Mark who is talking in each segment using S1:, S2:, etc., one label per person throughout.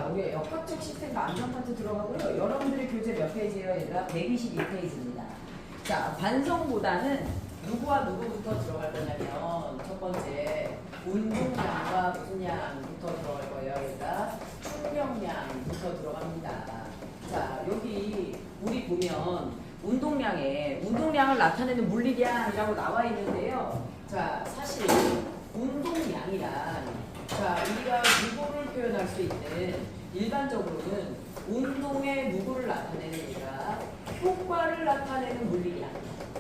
S1: 자, 우리 역학적 시스템과 안전 파트 들어가고요. 여러분들의 교재 몇 페이지예요? 얘들아? 122페이지입니다. 자, 반성보다는 누구와 누구부터 들어갈 거냐면 첫 번째 운동량과 무슨 양부터 들어갈 거예요. 얘들아? 충격량부터 들어갑니다. 자, 여기 우리 보면 운동량을 나타내는 물리량이라고 나와 있는데요. 자, 사실 운동량이란 자, 우리가 누구를 표현할 수 있는 일반적으로는 운동의 누구를 나타내는 얘가 효과를 나타내는 물리량.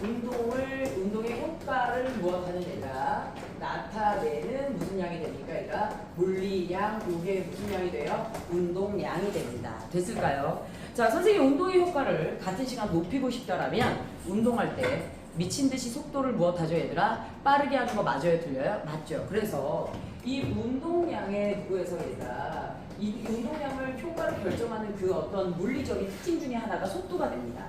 S1: 운동의 효과를 무엇하는 얘가 나타내는 무슨 양이 됩니까? 얘가 물리량, 요게 무슨 양이 돼요? 운동량이 됩니다. 됐을까요? 자, 선생님 운동의 효과를 같은 시간 높이고 싶다라면 운동할 때 미친 듯이 속도를 무엇하죠, 얘들아? 빠르게 하는 거 맞아요, 틀려요? 맞죠. 그래서 이 운동량의 누구에서 얘들아, 이 운동량을 효과를 결정하는 그 어떤 물리적인 특징 중에 하나가 속도가 됩니다.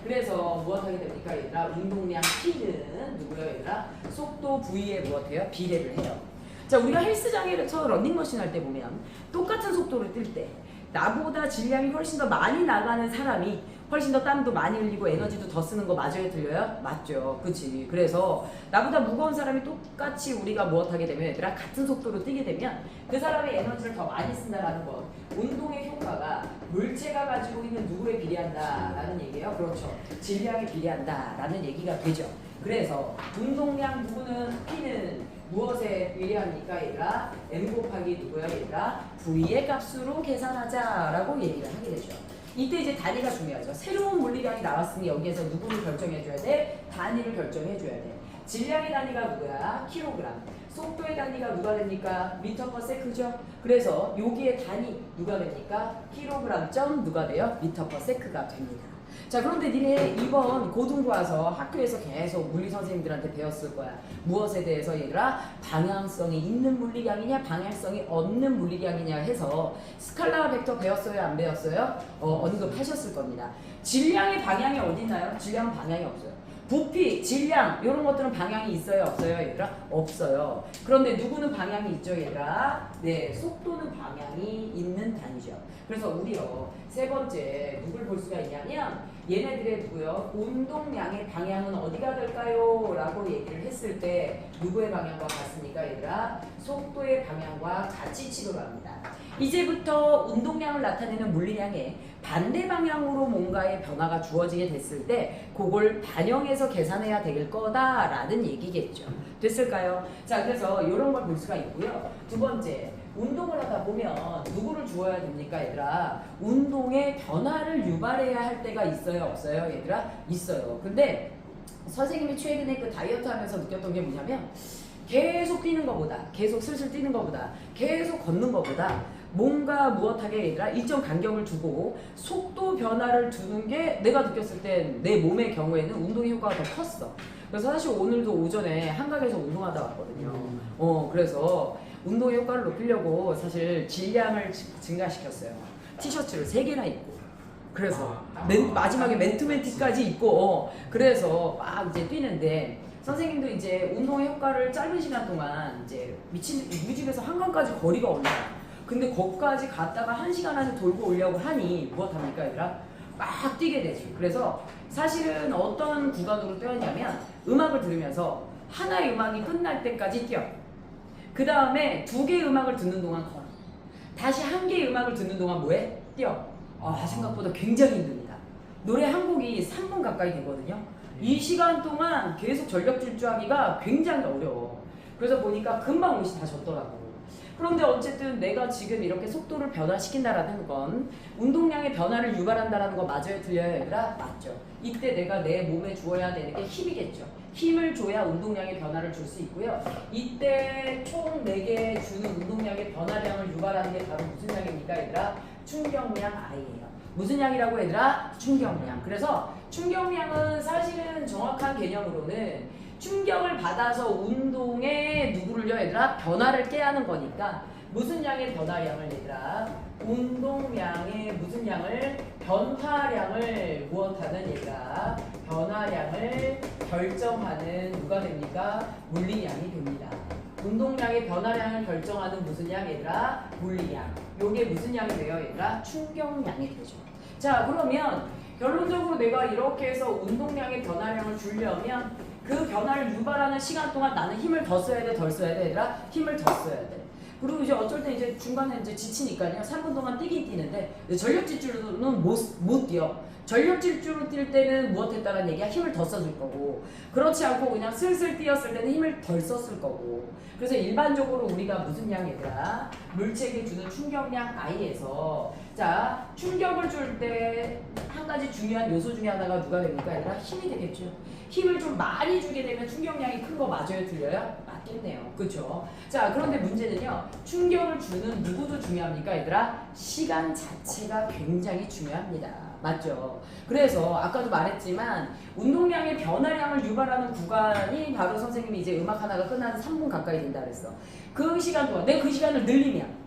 S1: 그래서 무엇하게 됩니까, 얘들아? 운동량 P는 누구예요, 얘들아? 속도 V에 무엇해요? 비례를 해요. 자, 우리가 헬스장에서 러닝머신 할 때 보면 똑같은 속도를 뛸 때 나보다 질량이 훨씬 더 많이 나가는 사람이 훨씬 더 땀도 많이 흘리고 에너지도 더 쓰는 거 맞아요, 틀려요? 맞죠. 그치. 그래서 나보다 무거운 사람이 똑같이 우리가 무엇하게 되면 얘들아 같은 속도로 뛰게 되면 그 사람의 에너지를 더 많이 쓴다라는 것. 운동의 효과가 물체가 가지고 있는 누구에 비례한다라는 얘기예요. 그렇죠. 질량에 비례한다라는 얘기가 되죠. 그래서 운동량 누구는 P는 무엇에 비례합니까? 얘들아 M 곱하기 누구야? 얘들아 V의 값으로 계산하자라고 얘기를 하게 되죠. 이때 이제 단위가 중요하죠. 새로운 물리량이 나왔으니 여기에서 누구를 결정해줘야 돼? 단위를 결정해줘야 돼. 질량의 단위가 누구야? 킬로그램. 속도의 단위가 누가 됩니까? 미터 퍼 세크죠. 그래서 여기에 단위 누가 됩니까? 킬로그램 점 누가 돼요? 미터 퍼 세크가 됩니다. 자, 그런데 니네 이번 고등부 와서 학교에서 계속 물리 선생님들한테 배웠을 거야. 무엇에 대해서 얘들아? 방향성이 있는 물리량이냐 방향성이 없는 물리량이냐 해서 스칼라 벡터 배웠어요? 안 배웠어요? 언급하셨을 겁니다. 질량의 방향이 어디 있나요? 질량은 방향이 없어요. 부피, 질량 이런 것들은 방향이 있어요? 없어요? 얘들아? 없어요. 그런데 누구는 방향이 있죠? 얘들아? 네, 속도는 방향이 있는 단위죠. 그래서 우리요 세 번째 누굴 볼 수가 있냐면 얘네들의 누구요? 운동량의 방향은 어디가 될까요? 라고 얘기를 했을 때 누구의 방향과 같습니까? 얘들아? 속도의 방향과 같이 치도합니다. 이제부터 운동량을 나타내는 물리량에 반대 방향으로 뭔가의 변화가 주어지게 됐을 때 그걸 반영해서 계산해야 될 거다라는 얘기겠죠. 됐을까요? 자, 그래서 이런 걸 볼 수가 있고요. 두 번째, 운동을 하다 보면 누구를 주어야 됩니까, 얘들아? 운동의 변화를 유발해야 할 때가 있어요, 없어요, 얘들아? 있어요. 근데 선생님이 최근에 그 다이어트 하면서 느꼈던 게 뭐냐면 계속 뛰는 것보다, 계속 슬슬 뛰는 것보다, 계속 걷는 것보다 뭔가 무엇하게 얘들아 일정 간격을 두고 속도 변화를 두는 게 내가 느꼈을 땐 내 몸의 경우에는 운동의 효과가 더 컸어. 그래서 사실 오늘도 오전에 한강에서 운동하다 왔거든요. 그래서 운동의 효과를 높이려고 사실 질량을 증가시켰어요. 티셔츠를 3개나 입고. 그래서 마지막에 맨투맨티까지 입고 그래서 막 이제 뛰는데 선생님도 이제 운동의 효과를 짧은 시간 동안 이제 우리 집에서 한강까지 거리가 올라가. 근데 거기까지 갔다가 1시간 안에 돌고 오려고 하니 무엇합니까, 얘들아? 막 뛰게 되지. 그래서 사실은 어떤 구간으로 뛰었냐면 음악을 들으면서 하나의 음악이 끝날 때까지 뛰어. 그 다음에 2개의 음악을 듣는 동안 걸어. 다시 1개의 음악을 듣는 동안 뭐해? 뛰어. 생각보다 굉장히 힘듭니다. 노래 한 곡이 3분 가까이 되거든요. 이 시간 동안 계속 전력 질주하기가 굉장히 어려워. 그래서 보니까 금방 옷이 다 젖더라고. 그런데 어쨌든 내가 지금 이렇게 속도를 변화시킨다라는 건 운동량의 변화를 유발한다라는 거 맞아요, 틀려요, 얘들아? 맞죠. 이때 내가 내 몸에 주어야 되는 게 힘이겠죠. 힘을 줘야 운동량의 변화를 줄 수 있고요. 이때 총 4개 주는 운동량의 변화량을 유발하는 게 바로 무슨 양입니까, 얘들아? 충격량 I예요. 무슨 양이라고, 얘들아? 충격량. 그래서 충격량은 사실은 정확한 개념으로는 충격을 받아서 운동에 누구를요, 얘들아? 변화를 깨하는 거니까 무슨 양의 변화량을, 얘들아? 운동량의 무슨 양을? 변화량을 무엇하는, 얘들아? 변화량을 결정하는 누가 됩니까? 물리량이 됩니다. 운동량의 변화량을 결정하는 무슨 양 얘들아? 물리량. 요게 무슨 양이 돼요 얘들아? 충격량이 되죠. 자 그러면 결론적으로 내가 이렇게 해서 운동량의 변화량을 주려면 그 변화를 유발하는 시간 동안 나는 힘을 더 써야 돼, 덜 써야 돼 얘들아? 힘을 더 써야 돼. 그리고 이제 어쩔 때 이제 중간에 이제 지치니까요. 3분 동안 뛰긴 뛰는데 전력 질주로는 못 뛰어. 전력 질주로 뛸 때는 무엇 했다는 얘기야? 힘을 더 써줄 거고 그렇지 않고 그냥 슬슬 뛰었을 때는 힘을 덜 썼을 거고 그래서 일반적으로 우리가 무슨 양이더라? 물체에게 주는 충격량 I에서 자 충격을 줄 때 한 가지 중요한 요소 중에 하나가 누가 됩니까? 얘들아? 힘이 되겠죠. 힘을 좀 많이 주게 되면 충격량이 큰 거 맞아요? 틀려요? 맞겠네요. 그쵸? 자 그런데 문제는요. 충격을 주는 누구도 중요합니까? 얘들아? 시간 자체가 굉장히 중요합니다. 맞죠? 그래서 아까도 말했지만 운동량의 변화량을 유발하는 구간이 바로 선생님이 이제 음악 하나가 끝나는 3분 가까이 된다 그랬어. 그 시간 동안 내가 그 시간을 늘리면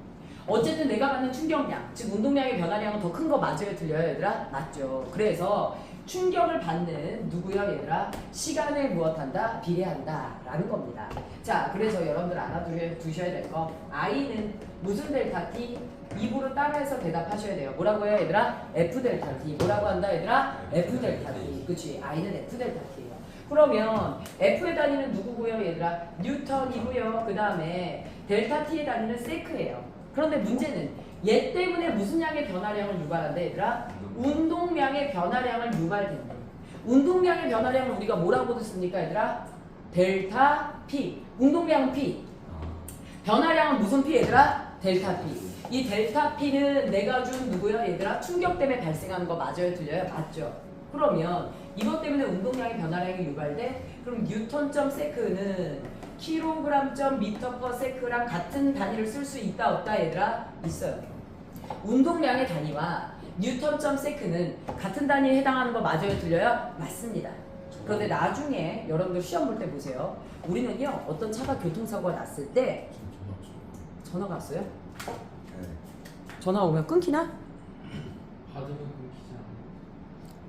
S1: 어쨌든 내가 받는 충격량, 즉 운동량의 변화량은 더 큰 거 맞아요? 틀려요? 얘들아? 맞죠? 그래서 충격을 받는 누구요? 얘들아? 시간에 무엇한다? 비례한다 라는 겁니다. 자 그래서 여러분들 알아두셔야 될 거 I는 무슨 델타 T? 입으로 따라해서 대답하셔야 돼요. 뭐라고 해요 얘들아? F 델타 T. 뭐라고 한다 얘들아? F 델타 T. 그치? I는 F 델타 T예요. 그러면 F의 단위는 누구고요 얘들아? 뉴턴이고요. 그 다음에 델타 T의 단위는 세크예요. 그런데 문제는 얘 때문에 무슨 양의 변화량을 유발한다 얘들아? 운동량의 변화량을 유발된다. 운동량의 변화량을 우리가 뭐라고 듣습니까 얘들아? 델타 P. 운동량은 P. 변화량은 무슨 P 얘들아? 델타 P. 이 델타 P는 내가 준 누구요 얘들아? 충격 때문에 발생하는 거 맞아요? 틀려요? 맞죠? 그러면 이것 때문에 운동량의 변화량이 유발돼? 그럼 뉴턴점 세크는 킬로그램점 미터 퍼 세크랑 같은 단위를 쓸 수 있다 없다 얘들아? 있어요. 운동량의 단위와 뉴턴점 세크는 같은 단위에 해당하는 거 맞아요? 틀려요? 맞습니다. 그런데 나중에 여러분들 시험 볼 때 보세요. 우리는요 어떤 차가 교통사고가 났을 때 전화가 왔어요?
S2: 네.
S1: 전화 오면 끊기나?
S2: 받으면 끊기지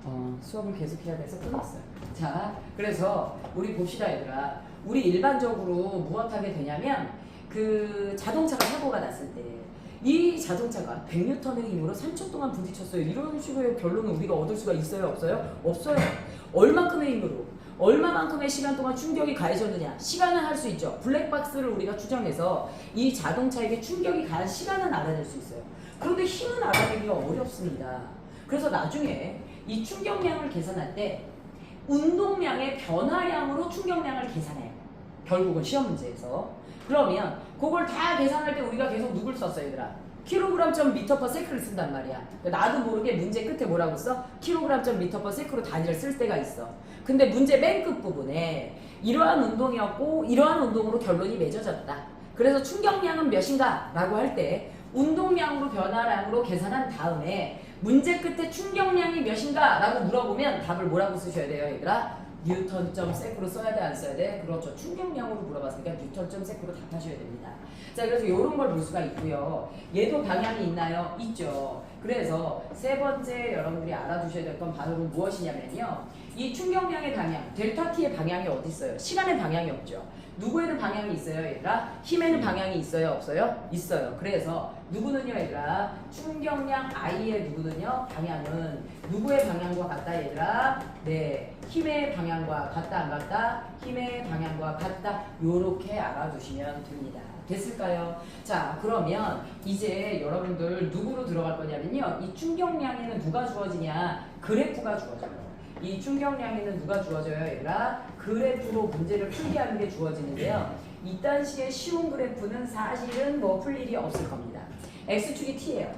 S2: 않아요.
S1: 수업을 계속해야 돼서 끊었어요. 자 그래서 우리 봅시다 얘들아. 우리 일반적으로 무엇하게 되냐면 그 자동차가 사고가 났을 때 이 자동차가 100N의 힘으로 3초 동안 부딪혔어요. 이런 식의 결론을 우리가 얻을 수가 있어요? 없어요? 없어요. 얼만큼의 힘으로 얼마만큼의 시간 동안 충격이 가해졌느냐 시간은 할 수 있죠. 블랙박스를 우리가 추정해서 이 자동차에게 충격이 가한 시간은 알아낼 수 있어요. 그런데 힘은 알아내기가 어렵습니다. 그래서 나중에 이 충격량을 계산할 때 운동량의 변화량으로 충격량을 계산해요. 결국은 시험 문제에서. 그러면 그걸 다 계산할 때 우리가 계속 누굴 썼어 얘들아? 킬로그램점 미터 퍼 세크를 쓴단 말이야. 나도 모르게 문제 끝에 뭐라고 써? 킬로그램점 미터 퍼 세크로 단위를 쓸 때가 있어. 근데 문제 맨 끝부분에 이러한 운동이었고 이러한 운동으로 결론이 맺어졌다. 그래서 충격량은 몇인가? 라고 할 때 운동량으로 변화량으로 계산한 다음에 문제 끝에 충격량이 몇인가? 라고 물어보면 답을 뭐라고 쓰셔야 돼요 얘들아? 뉴턴점 세크로 써야 돼 안 써야 돼? 그렇죠. 충격량으로 물어봤으니까 뉴턴점 세크로 답하셔야 됩니다. 자 그래서 이런 걸 볼 수가 있고요. 얘도 방향이 있나요? 있죠. 그래서 세 번째 여러분들이 알아두셔야 될 건 바로 무엇이냐면요. 이 충격량의 방향, 델타 T의 방향이 어디 있어요? 시간의 방향이 없죠. 누구에는 방향이 있어요 얘들아? 힘에는 방향이 있어요 없어요? 있어요. 그래서 누구는요 얘들아? 충격량 I의 누구는요? 방향은 누구의 방향과 같다 얘들아? 네, 힘의 방향과 같다 안 같다? 힘의 방향과 같다. 요렇게 알아두시면 됩니다. 됐을까요? 자 그러면 이제 여러분들 누구로 들어갈 거냐면요. 이 충격량에는 누가 주어지냐? 그래프가 주어져요. 이 충격량에는 누가 주어져요 얘들아? 그래프로 문제를 풀게 하는 게 주어지는데요. 이딴 식의 쉬운 그래프는 사실은 뭐 풀 일이 없을 겁니다. X축이 T예요.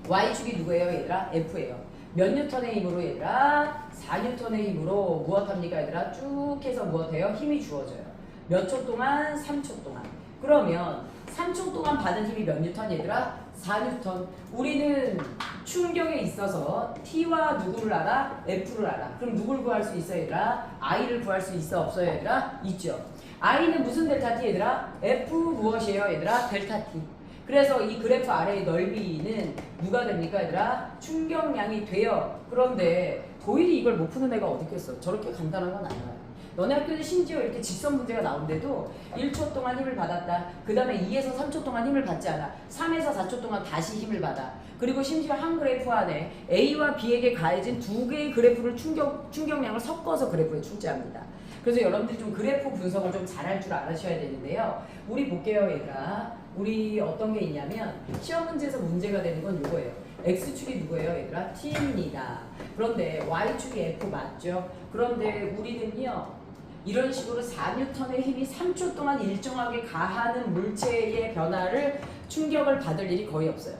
S1: Y축이 누구예요 얘들아? F예요. 몇 뉴턴의 힘으로 얘들아? 4뉴턴의 힘으로 무엇합니까 얘들아? 쭉 해서 무엇해요? 힘이 주어져요. 몇 초 동안? 3초 동안. 그러면 3초 동안 받은 힘이 몇 뉴턴 얘들아? 4뉴턴. 우리는 충격에 있어서 T와 누구를 알아? F를 알아. 그럼 누굴 구할 수 있어 얘들아? I를 구할 수 있어 없어요 얘들아? 있죠. I는 무슨 델타 T 얘들아? F 무엇이에요 얘들아? 델타 T. 그래서 이 그래프 아래의 넓이는 누가 됩니까 얘들아? 충격량이 돼요. 그런데 도일이 이걸 못 푸는 애가 어디 있겠어. 저렇게 간단한 건 아니에요. 너네 학교는 심지어 이렇게 직선 문제가 나온데도 1초 동안 힘을 받았다. 그 다음에 2에서 3초 동안 힘을 받지 않아. 3에서 4초 동안 다시 힘을 받아. 그리고 심지어 한 그래프 안에 A와 B에게 가해진 두 개의 그래프를 충격량을 섞어서 그래프에 출제합니다. 그래서 여러분들이 좀 그래프 분석을 좀 잘할 줄 알으셔야 되는데요. 우리 볼게요, 얘들아. 우리 어떤 게 있냐면 시험 문제에서 문제가 되는 건 이거예요. X축이 누구예요, 얘들아? T입니다. 그런데 Y축이 F 맞죠? 그런데 우리는요, 이런 식으로 4N의 힘이 3초 동안 일정하게 가하는 물체의 변화를 충격을 받을 일이 거의 없어요.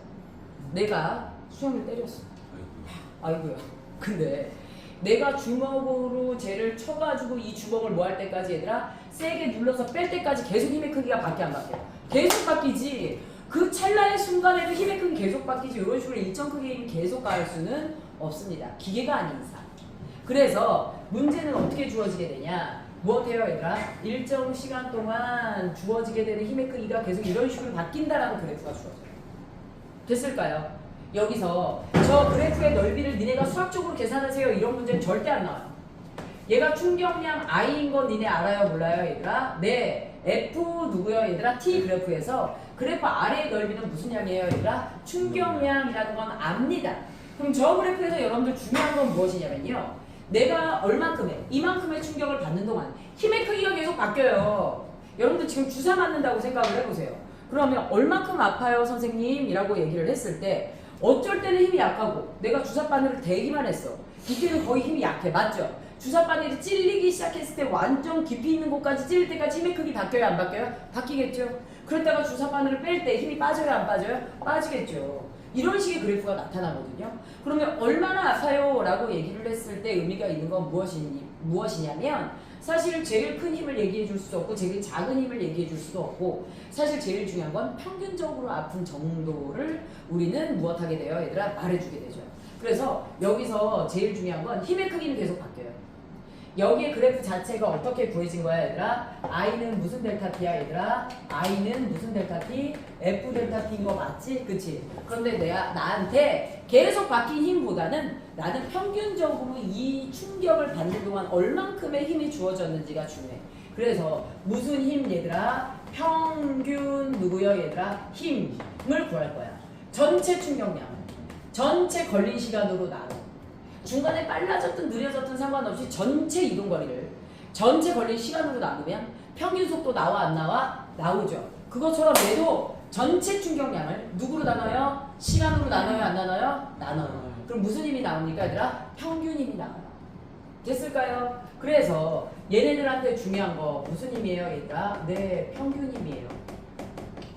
S1: 내가 수영을 때렸어. 아이고야. 근데 내가 주먹으로 쟤를 쳐가지고 이 주먹을 뭐 할 때까지 얘들아 세게 눌러서 뺄 때까지 계속 힘의 크기가 바뀌어 안 바뀌어? 계속 바뀌지. 그 찰나의 순간에도 힘의 크기 계속 바뀌지. 이런 식으로 일정 크기의 힘이 계속 가할 수는 없습니다. 기계가 아닌 이상. 그래서 문제는 어떻게 주어지게 되냐? 무엇해요, 얘들아? 일정 시간 동안 주어지게 되는 힘의 크기가 계속 이런 식으로 바뀐다라는 그래프가 주어져요. 됐을까요? 여기서 저 그래프의 넓이를 니네가 수학적으로 계산하세요. 이런 문제는 절대 안 나와요. 얘가 충격량 I인 건 니네 알아요? 몰라요, 얘들아? 네. F 누구요, 얘들아? T 그래프에서 그래프 아래의 넓이는 무슨 양이에요, 얘들아? 충격량이라는 건 압니다. 그럼 저 그래프에서 여러분들 중요한 건 무엇이냐면요. 내가 얼만큼의, 이만큼의 충격을 받는 동안 힘의 크기가 계속 바뀌어요. 여러분들 지금 주사 맞는다고 생각을 해보세요. 그러면 얼만큼 아파요, 선생님? 이라고 얘기를 했을 때 어쩔 때는 힘이 약하고 내가 주사바늘을 대기만 했어. 이때는 거의 힘이 약해. 맞죠? 주사바늘이 찔리기 시작했을 때 완전 깊이 있는 곳까지 찔릴 때까지 힘의 크기 바뀌어요? 안 바뀌어요? 바뀌겠죠? 그랬다가 주사바늘을 뺄 때 힘이 빠져요? 안 빠져요? 빠지겠죠. 이런 식의 그래프가 나타나거든요. 그러면 얼마나 아파요? 라고 얘기를 했을 때 의미가 있는 건 무엇이냐면 사실 제일 큰 힘을 얘기해 줄 수도 없고 제일 작은 힘을 얘기해 줄 수도 없고 사실 제일 중요한 건 평균적으로 아픈 정도를 우리는 무엇하게 돼요? 얘들아 말해주게 되죠. 그래서 여기서 제일 중요한 건 힘의 크기는 계속 바뀌어요. 여기에 그래프 자체가 어떻게 구해진 거야, 얘들아? I는 무슨 델타 T야, 얘들아? I는 무슨 델타 T? F 델타 T인 거 맞지? 그치? 그런데 나한테 계속 바뀐 힘보다는 나는 평균적으로 이 충격을 받는 동안 얼만큼의 힘이 주어졌는지가 중요해. 그래서 무슨 힘, 얘들아? 평균 누구요, 얘들아? 힘을 구할 거야. 전체 충격량, 전체 걸린 시간으로 나눠. 중간에 빨라졌든 느려졌든 상관없이 전체 이동거리를 전체 걸린 시간으로 나누면 평균 속도 나와 안 나와? 나오죠. 그것처럼 얘도 전체 충격량을 누구로 나눠요? 시간으로 나눠요? 안 나눠요? 나눠요. 그럼 무슨 힘이 나옵니까, 얘들아? 평균 힘이 나와요. 됐을까요? 그래서 얘네들한테 중요한 거 무슨 힘이에요, 얘들아? 네, 평균 힘이에요.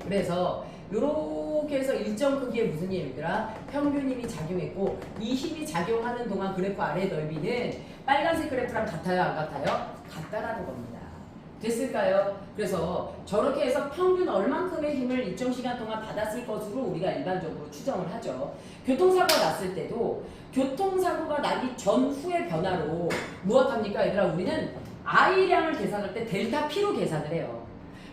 S1: 그래서 요렇게 해서 일정 크기의 무슨 힘이더라? 평균 힘이 작용했고 이 힘이 작용하는 동안 그래프 아래 넓이는 빨간색 그래프랑 같아요? 안 같아요? 같다라는 겁니다. 됐을까요? 그래서 저렇게 해서 평균 얼만큼의 힘을 일정 시간 동안 받았을 것으로 우리가 일반적으로 추정을 하죠. 교통사고가 났을 때도 교통사고가 나기 전후의 변화로 무엇합니까? 얘들아 우리는 I량을 계산할 때 델타 P로 계산을 해요.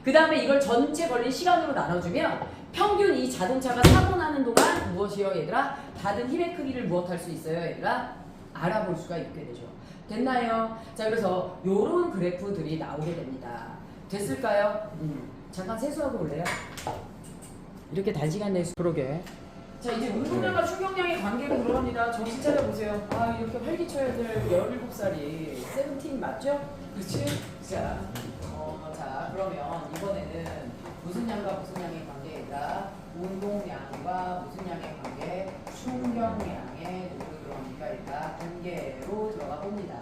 S1: 그 다음에 이걸 전체 걸린 시간으로 나눠주면 평균 이 자동차가 사고 나는 동안 무엇이요, 얘들아? 받은 힘의 크기를 무엇할 수 있어요, 얘들아? 알아볼 수가 있게 되죠. 됐나요? 자, 그래서 요런 그래프들이 나오게 됩니다. 됐을까요? 잠깐 세수하고 올래요? 이렇게 단시간 내에 그러게. 자, 이제 운동량과 충격량의 관계로 들어갑니다. 정신 차려보세요. 아, 이렇게 활기쳐야 될 17살이 세븐틴 맞죠? 그치? 자, 자, 그러면 이번에는 무슨 양과 무슨 양의 관계이다? 운동량과 무슨 양의 관계? 충격량의 누구 들어갑니까? 일단 관계로 들어가 봅니다.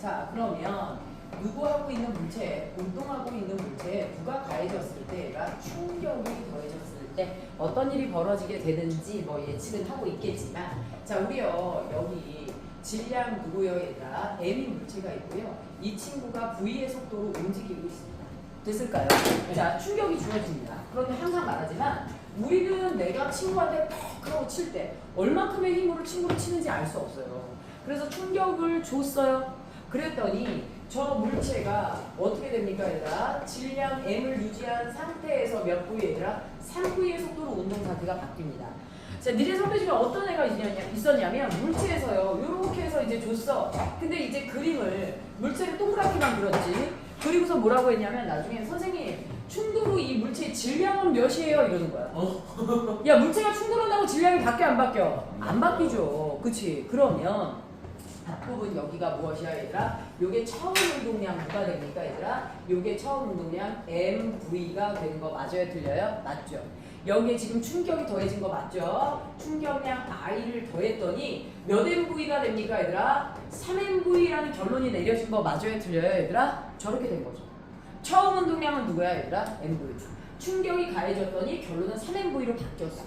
S1: 자, 그러면 누구하고 있는 물체, 운동하고 있는 물체에 누가 가해졌을 때 얘가 충격이 더해졌을 때 어떤 일이 벌어지게 되는지 뭐 예측은 하고 있겠지만 자, 우리요 여기 질량 누구요, 얘들아? M인 물체가 있고요. 이 친구가 V의 속도로 움직이고 있습니다. 됐을까요? 자, 충격이 주어집니다. 그런데 항상 말하지만 우리는 내가 친구한테 퍽 하고 칠 때 얼만큼의 힘으로 친구를 치는지 알 수 없어요. 그래서 충격을 줬어요. 그랬더니 저 물체가 어떻게 됩니까, 얘들아? 질량 M을 유지한 상태에서 몇 V의 얘들아? 3V의 속도로 운동 상태가 바뀝니다. 자, 니네 선배 중에 어떤 애가 있었냐면 물체에서요. 요렇게 해서 이제 줬어. 근데 이제 그림을 물체를 동그랗게만 그렸지. 그리고서 뭐라고 했냐면 나중에 선생님 충돌 후 이 물체의 질량은 몇이에요? 이러는 거야. 야, 물체가 충돌한다고 질량이 바뀌어 안 바뀌어? 안 바뀌죠. 그치? 그러면 앞부분 여기가 무엇이야 얘들아? 요게 처음 운동량 누가 됩니까 얘들아? 요게 처음 운동량 MV가 되는 거 맞아요? 틀려요? 맞죠? 여기에 지금 충격이 더해진 거 맞죠? 충격량 I를 더했더니 몇 MV가 됩니까 얘들아? 3MV라는 결론이 내려진 거 맞아요? 틀려요 얘들아? 저렇게 된 거죠. 처음 운동량은 누구야 얘들아? MV. 충격이 가해졌더니 결론은 3MV로 바뀌었어.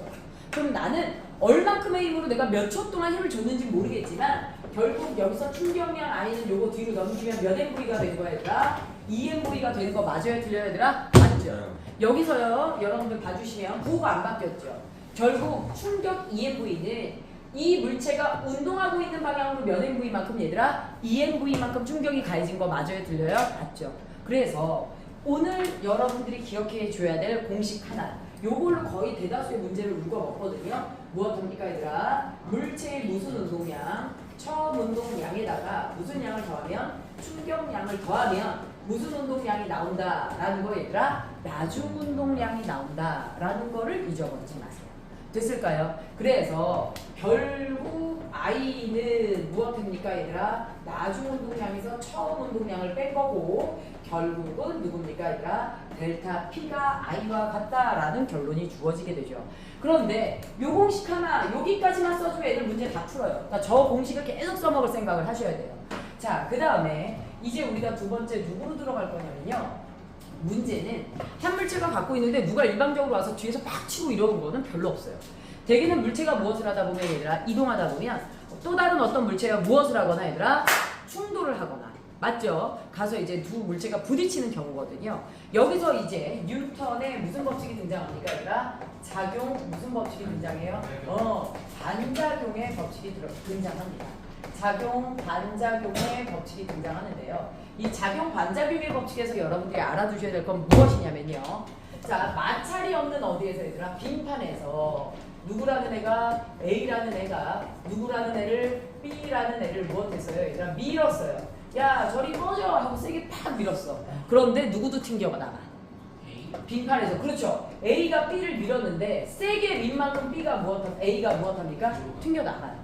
S1: 그럼 나는 얼만큼의 힘으로 내가 몇 초 동안 힘을 줬는지 모르겠지만 결국 여기서 충격량 I는 요거 뒤로 넘기면 몇 MV가 되는 거야 얘들아? 2MV가 되는 거 맞아요? 틀려요 얘들아? 맞죠? 여기서요 여러분들 봐주시면 부호가 안 바뀌었죠? 결국 충격 2MV는 이 물체가 운동하고 있는 방향으로 몇 MV만큼 얘들아? 2MV만큼 충격이 가해진 거 맞아요? 틀려요? 맞죠? 그래서 오늘 여러분들이 기억해 줘야 될 공식 하나, 요걸로 거의 대다수의 문제를 울거먹거든요. 무엇합니까 얘들아? 물체의 무슨 운동량, 처음 운동량에다가 무슨 양을 더하면 충격량을 더하면 무슨 운동량이 나온다라는 거 얘들아? 나중 운동량이 나온다라는 거를 잊어버리지 마세요. 됐을까요? 그래서 결국 I는 무엇입니까 얘들아? 나중 운동량에서 처음 운동량을 뺀 거고 결국은 누굽니까 얘들아? 델타 P가 I와 같다라는 결론이 주어지게 되죠. 그런데 요 공식 하나 여기까지만 써주면 애들 문제 다 풀어요. 그러니까 저 공식을 계속 써먹을 생각을 하셔야 돼요. 자, 그 다음에 이제 우리가 두 번째 누구로 들어갈 거냐면요. 문제는 한 물체가 갖고 있는데 누가 일방적으로 와서 뒤에서 팍 치고 이러는 거는 별로 없어요. 대개는 물체가 무엇을 하다 보면 얘들아 이동하다 보면 또 다른 어떤 물체가 무엇을 하거나 얘들아 충돌을 하거나 맞죠? 가서 이제 두 물체가 부딪히는 경우거든요. 여기서 이제 뉴턴의 무슨 법칙이 등장합니까 얘들아? 작용 무슨 법칙이 등장해요? 반작용의 법칙이 등장합니다. 작용 반작용의 법칙이 등장하는데요. 이 작용 반작용의 법칙에서 여러분들이 알아두셔야 될 건 무엇이냐면요. 자, 마찰이 없는 어디에서 얘들아? 빈판에서 누구라는 애가 A라는 애가 누구라는 애를 B라는 애를 무엇했어요? 얘들아 밀었어요. 야 저리 꺼져 하고 세게 팍 밀었어. 그런데 누구도 튕겨가 나가. 빈판에서. 그렇죠. A가 B를 밀었는데 세게 민 만큼 A가 무엇합니까? 튕겨 나가요.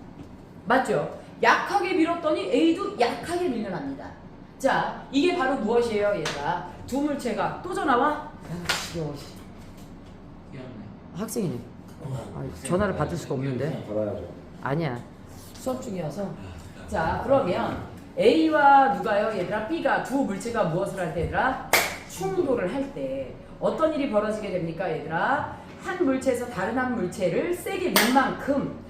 S1: 맞죠? 약하게 밀었더니 A도 약하게 밀려납니다. 자, 이게 바로 무엇이에요 얘들아? 두 물체가 또 전화 와? 지겨워. 학생이네. 전화를 받을 수가 없는데.
S2: 받아야죠.
S1: 아니야. 수업 중이어서. 자, 그러면 A와 누가요? 얘들아 B가 두 물체가 무엇을 할 때 얘들아? 충돌을 할 때 어떤 일이 벌어지게 됩니까 얘들아? 한 물체에서 다른 한 물체를 세게 밀 만큼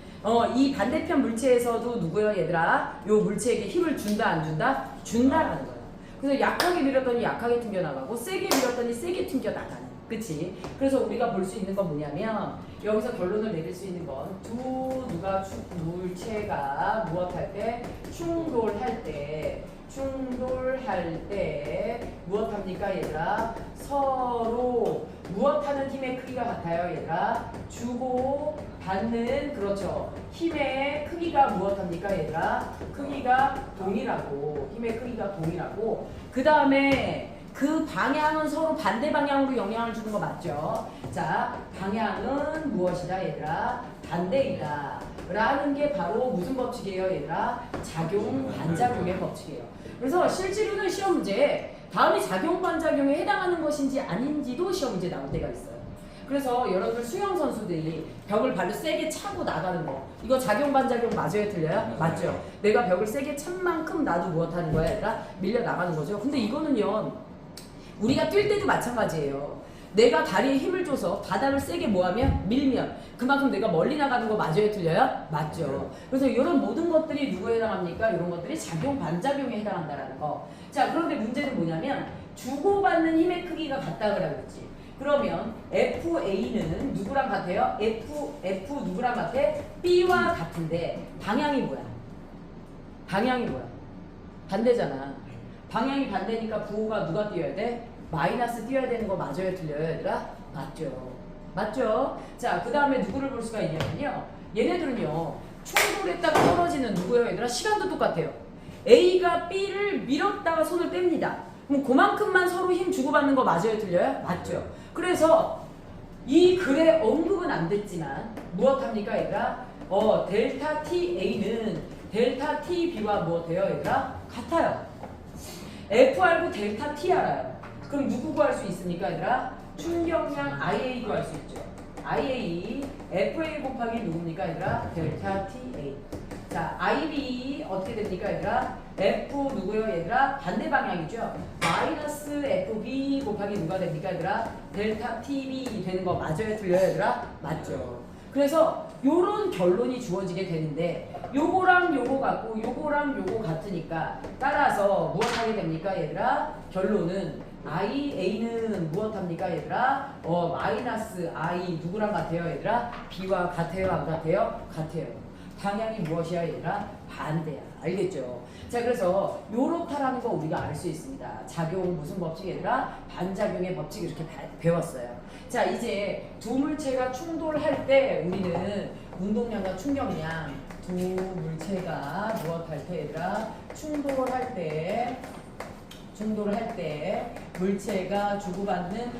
S1: 이 반대편 물체에서도 누구요 얘들아? 요 물체에게 힘을 준다 안 준다? 준다라는 거예요. 그래서 약하게 밀었더니 약하게 튕겨나가고 세게 밀었더니 세게 튕겨나가는. 그치? 그래서 우리가 볼 수 있는 건 뭐냐면 여기서 결론을 내릴 수 있는 건 물체가 무엇할 때? 충돌할 때 무엇합니까 얘들아? 서로 무엇하는 힘의 크기가 같아요 얘들아? 주고 받는 그렇죠. 힘의 크기가 무엇합니까 얘들아? 크기가 동일하고 힘의 크기가 동일하고 그 다음에 그 방향은 서로 반대 방향으로 영향을 주는 거 맞죠? 자, 방향은 무엇이다 얘들아? 반대이다 라는 게 바로 무슨 법칙이에요 얘들아? 작용 반작용의 법칙이에요. 그래서 실제로는 시험 문제에 다음이 작용 반작용에 해당하는 것인지 아닌지도 시험 문제 나올 때가 있어요. 그래서 여러분들 수영 선수들이 벽을 발로 세게 차고 나가는 거 이거 작용 반작용 맞아요 틀려요? 맞죠? 내가 벽을 세게 찬 만큼 나도 무엇하는 거야 얘들아? 밀려 나가는 거죠. 근데 이거는요 우리가 뛸 때도 마찬가지예요. 내가 다리에 힘을 줘서 바닥을 세게 뭐하면 밀면 그만큼 내가 멀리 나가는 거 맞아요 틀려요? 맞죠. 그래서 이런 모든 것들이 누구에 해당합니까? 이런 것들이 작용 반작용에 해당한다라는 거. 자, 그런데 문제는 뭐냐면 주고받는 힘의 크기가 같다 그랬지. 그러면 FA는 누구랑 같아요? F 누구랑 같아? B와 같은데 방향이 뭐야? 방향이 뭐야? 반대잖아. 방향이 반대니까 부호가 누가 띄어야 돼? 마이너스 띄어야 되는 거 맞아요 틀려요 얘들아? 맞죠. 맞죠? 자, 그 다음에 누구를 볼 수가 있냐면요. 얘네들은요. 충돌했다가 떨어지는 누구예요, 얘들아? 시간도 똑같아요. A가 B를 밀었다가 손을 뺍니다. 그럼 그만큼만 서로 힘 주고받는 거 맞아요, 틀려요? 맞죠? 그래서 이 글에 언급은 안 됐지만 무엇합니까, 얘들아? 델타 TA는 델타 TB와 무엇해요, 얘들아? 같아요. F 알고 델타 T 알아요. 그럼 누구 구할 수 있습니까, 얘들아? 충격량 IA 구할 수 있죠. IA, FA 곱하기 누굽니까, 얘들아? 델타 TA. 자, IB 어떻게 됩니까, 얘들아? F 누구요, 얘들아? 반대 방향이죠. 마이너스 FB 곱하기 누가 됩니까, 얘들아? 델타 TB 되는 거 맞아요, 틀려요, 얘들아? 맞죠. 그래서 요런 결론이 주어지게 되는데 요거랑 요거 같고 요거랑 요거 같으니까 따라서 무엇하게 됩니까, 얘들아? 결론은 IA는 무엇합니까, 얘들아? 마이너스 I 누구랑 같아요, 얘들아? B와 같아요, 안 같아요? 같아요. 방향이 무엇이야, 얘들아? 반대야. 알겠죠? 자, 그래서 요렇다라는 거 우리가 알 수 있습니다. 작용 무슨 법칙, 얘들아? 반작용의 법칙 이렇게 배웠어요. 자, 이제 두 물체가 충돌할 때 우리는 운동량과 충격량 두 물체가 무엇할 때, 얘들아? 충돌할 때 물체가 주고받는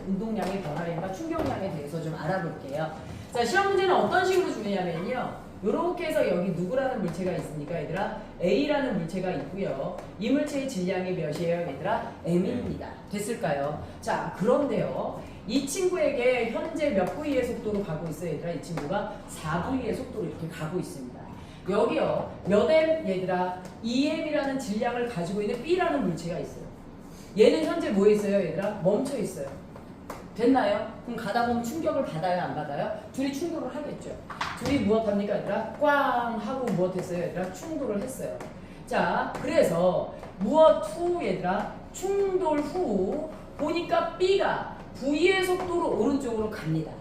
S1: 운동량의 변화량과 충격량에 대해서 좀 알아볼게요. 자, 시험 문제는 어떤 식으로 주느냐면요. 요렇게 해서 여기 누구라는 물체가 있습니까, 얘들아? A라는 물체가 있고요. 이 물체의 질량이 몇이에요, 얘들아? M입니다. 됐을까요? 자, 그런데요. 이 친구에게 현재 몇 V의 속도로 가고 있어요, 얘들아? 이 친구가 4V의 속도로 이렇게 가고 있습니다. 여기요. 몇 M, 얘들아? 2M이라는 질량을 가지고 있는 B라는 물체가 있어요. 얘는 현재 뭐에 있어요, 얘들아? 멈춰 있어요. 됐나요? 그럼 가다 보면 충격을 받아요, 안 받아요? 둘이 충돌을 하겠죠. 둘이 무엇합니까, 얘들아? 꽝 하고 무엇했어요, 얘들아? 충돌을 했어요. 자, 그래서 무엇 후, 얘들아? 충돌 후 보니까 B가 V의 속도로 오른쪽으로 갑니다.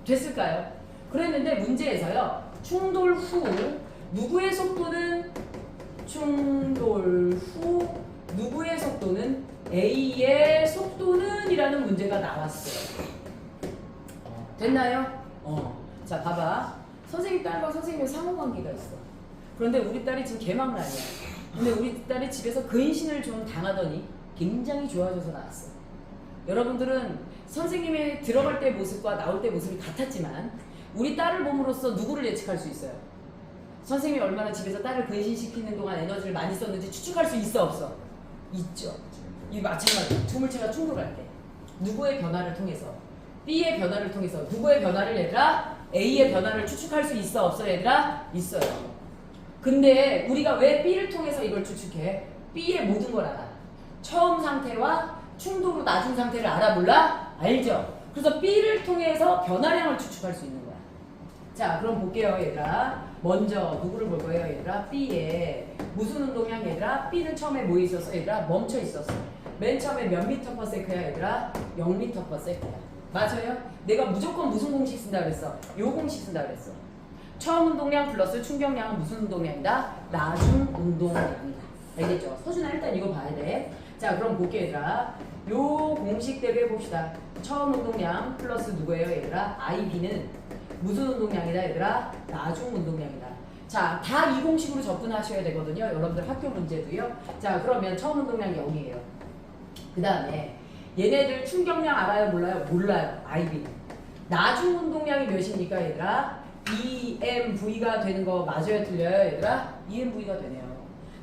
S1: 됐을까요? 그랬는데 문제에서요. 충돌 후 누구의 속도는 A의 속도는 이라는 문제가 나왔어요. 됐나요? 자, 봐봐. 선생님 딸과 선생님의 상호관계가 있어. 그런데 우리 딸이 지금 개망난이야. 근데 우리 딸이 집에서 근신을 좀 당하더니 굉장히 좋아져서 나왔어. 여러분들은 선생님의 들어갈 때 모습과 나올 때 모습이 같았지만 우리 딸을 봄으로써 누구를 예측할 수 있어요? 선생님이 얼마나 집에서 딸을 근신시키는 동안 에너지를 많이 썼는지 추측할 수 있어, 없어? 있죠. 이 마찬가지. 두 물체가 충돌할 때 누구의 변화를 통해서? B의 변화를 통해서 누구의 변화를, 얘들아? A의 변화를 추측할 수 있어, 없어, 얘들아? 있어요. 근데 우리가 왜 B를 통해서 이걸 추측해? B의 모든 걸 알아. 처음 상태와 충돌 후 나중 상태를 알아, 몰라? 알죠? 그래서 B를 통해서 변화량을 추측할 수 있는 거야. 자, 그럼 볼게요, 얘들아. 먼저 누구를 볼 거예요, 얘들아? B에 무슨 운동량, 얘들아? B는 처음에 뭐 있었어, 얘들아? 멈춰 있었어. 맨 처음에 몇 미터 퍼 세크야, 얘들아? 0미터 퍼 세크야. 맞아요? 내가 무조건 무슨 공식 쓴다 그랬어? 요 공식 쓴다 그랬어. 처음 운동량 플러스 충격량은 무슨 운동량이다? 나중 운동량이다. 알겠죠? 서준아, 일단 이거 봐야 돼. 자, 그럼 볼게, 얘들아. 요 공식대로 해봅시다. 처음 운동량 플러스 누구예요, 얘들아? IB는 무슨 운동량이다, 얘들아? 나중 운동량이다. 자, 다 이 공식으로 접근하셔야 되거든요. 여러분들 학교 문제도요. 자, 그러면 처음 운동량 0이에요. 그 다음에 얘네들 충격량 알아요, 몰라요? 몰라요. IB는. 나중 운동량이 몇입니까, 얘들아? EMV가 되는 거 맞아요, 틀려요, 얘들아? EMV가 되네요.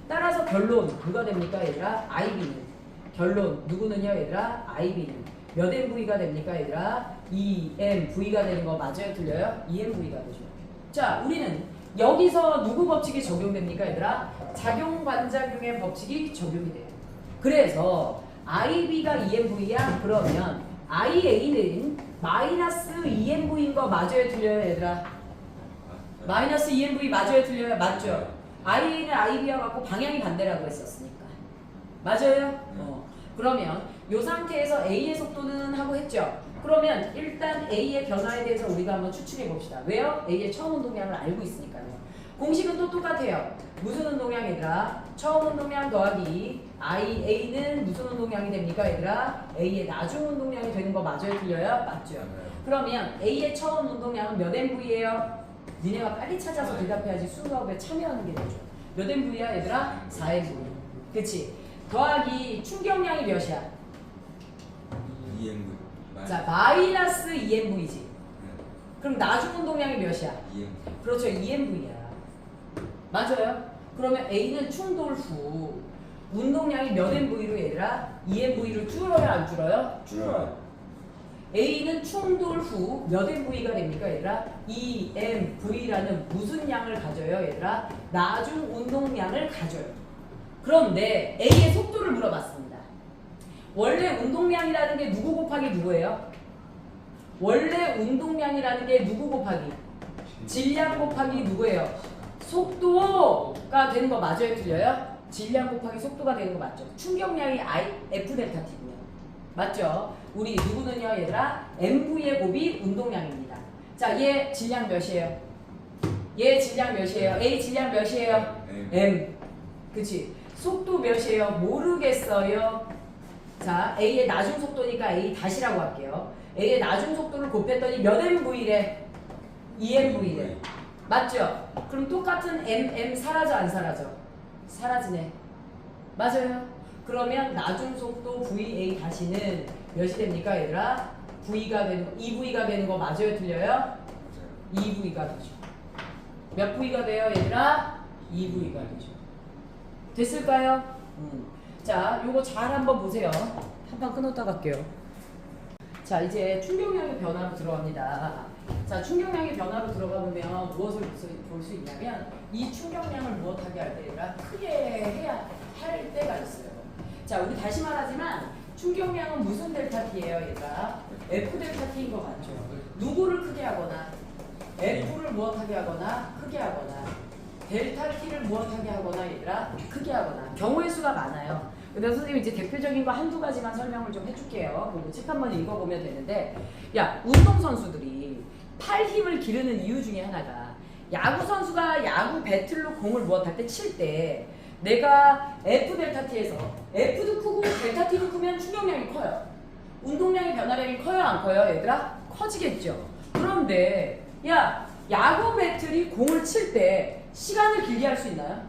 S1: 따라서 결론 누가 됩니까, 얘들아? IB는. 결론 누구는요, 얘들아? IB는. 몇 MV가 됩니까, 얘들아? EMV가 되는 거 맞아요, 틀려요? EMV가 되죠. 자, 우리는 여기서 누구 법칙이 적용됩니까, 얘들아? 작용 반작용의 법칙이 적용이 돼요. 그래서 IB가 EMV야? 그러면 IA는 마이너스 EMV인 거 맞아요, 틀려요, 얘들아? 마이너스 EMV 맞아요, 틀려요? 맞죠? IA는 IB와 같고 방향이 반대라고 했었으니까. 맞아요? 그러면 이 상태에서 A의 속도는 하고 했죠? 그러면 일단 A의 변화에 대해서 우리가 한번 추측해 봅시다. 왜요? A의 처음 운동량을 알고 있으니까요. 공식은 또 똑같아요. 무슨 운동량 얘들아? 처음 운동량 더하기 A는 무슨 운동량이 됩니까 얘들아? A의 나중 운동량이 되는 거 맞아요? 틀려요? 맞죠? 그러면 A의 처음 운동량은 몇 MV예요? 니네가 빨리 찾아서 대답해야지 수업에 참여하는 게 되죠. 몇 MV야 얘들아? 4MV. 그치? 더하기 충격량이 몇이야?
S2: 2MV.
S1: 자, 마이너스 2MV지. 그럼 나중 운동량이 몇이야?
S2: 2MV.
S1: 그렇죠. 2MV야. 맞아요. 그러면 A는 충돌 후 운동량이 몇 MV로 얘들아? 2MV로 줄어요? 안 줄어요? 줄어요. A는 충돌 후 몇 MV가 됩니까 얘들아? 2MV라는 무슨 양을 가져요 얘들아? 나중 운동량을 가져요. 그런데 A의 속도를 물어봤습니다. 원래 운동량이라는 게 누구 곱하기 누구예요? 원래 운동량이라는 게 누구 곱하기? 질량 곱하기 누구예요? 속도가 되는 거 맞아요? 틀려요? 질량 곱하기 속도가 되는 거 맞죠? 충격량이 F 델타 T고요. 맞죠? 우리 누구는요 얘들아? MV의 곱이 운동량입니다. 자, 얘 질량 몇이에요? 얘 질량 몇이에요? A 질량 몇이에요? M. 그치? 속도 몇이에요? 모르겠어요. 자, A의 나중 속도니까 A 다시라고 할게요. A의 나중 속도를 곱했더니 몇 MV래? 2MV래. 맞죠? 그럼 똑같은 M 사라져 안 사라져? 사라지네. 맞아요. 그러면 나중 속도 VA 다시는 몇이 됩니까 얘들아? V가 되는 거, 2V가 되는 거 맞아요? 틀려요? 2V가 되죠. 몇 V가 돼요 얘들아? 2V가 되죠. 됐을까요? 자, 요거 잘 한번 보세요. 한 판 끊었다 갈게요. 자, 이제 충격량의 변화로 들어갑니다. 자, 충격량의 변화로 들어가면 무엇을 볼 수 있냐면 이 충격량을 무엇하게 할 때라 크게 해야 할 때가 있어요. 자, 우리 다시 말하지만 충격량은 무슨 델타 T예요 얘들아? F 델타 T인 거 맞죠? 누구를 크게 하거나 F를 무엇하게 하거나 크게 하거나 델타 T를 무엇하게 하거나 얘들아 크게 하거나 경우의 수가 많아요. 근데 선생님 이제 대표적인 거 한두 가지만 설명을 좀 해줄게요. 그리고 책 한번 읽어보면 되는데, 야, 운동선수들이 팔 힘을 기르는 이유 중에 하나가 야구 선수가 야구 배틀로 공을 무엇할 때 칠 때 내가 F 델타 T에서 F도 크고 델타 T도 크면 충격량이 커요. 운동량의 변화량이 커요 안 커요 얘들아? 커지겠죠. 그런데 야, 야구 배틀이 공을 칠 때 시간을 길게 할 수 있나요?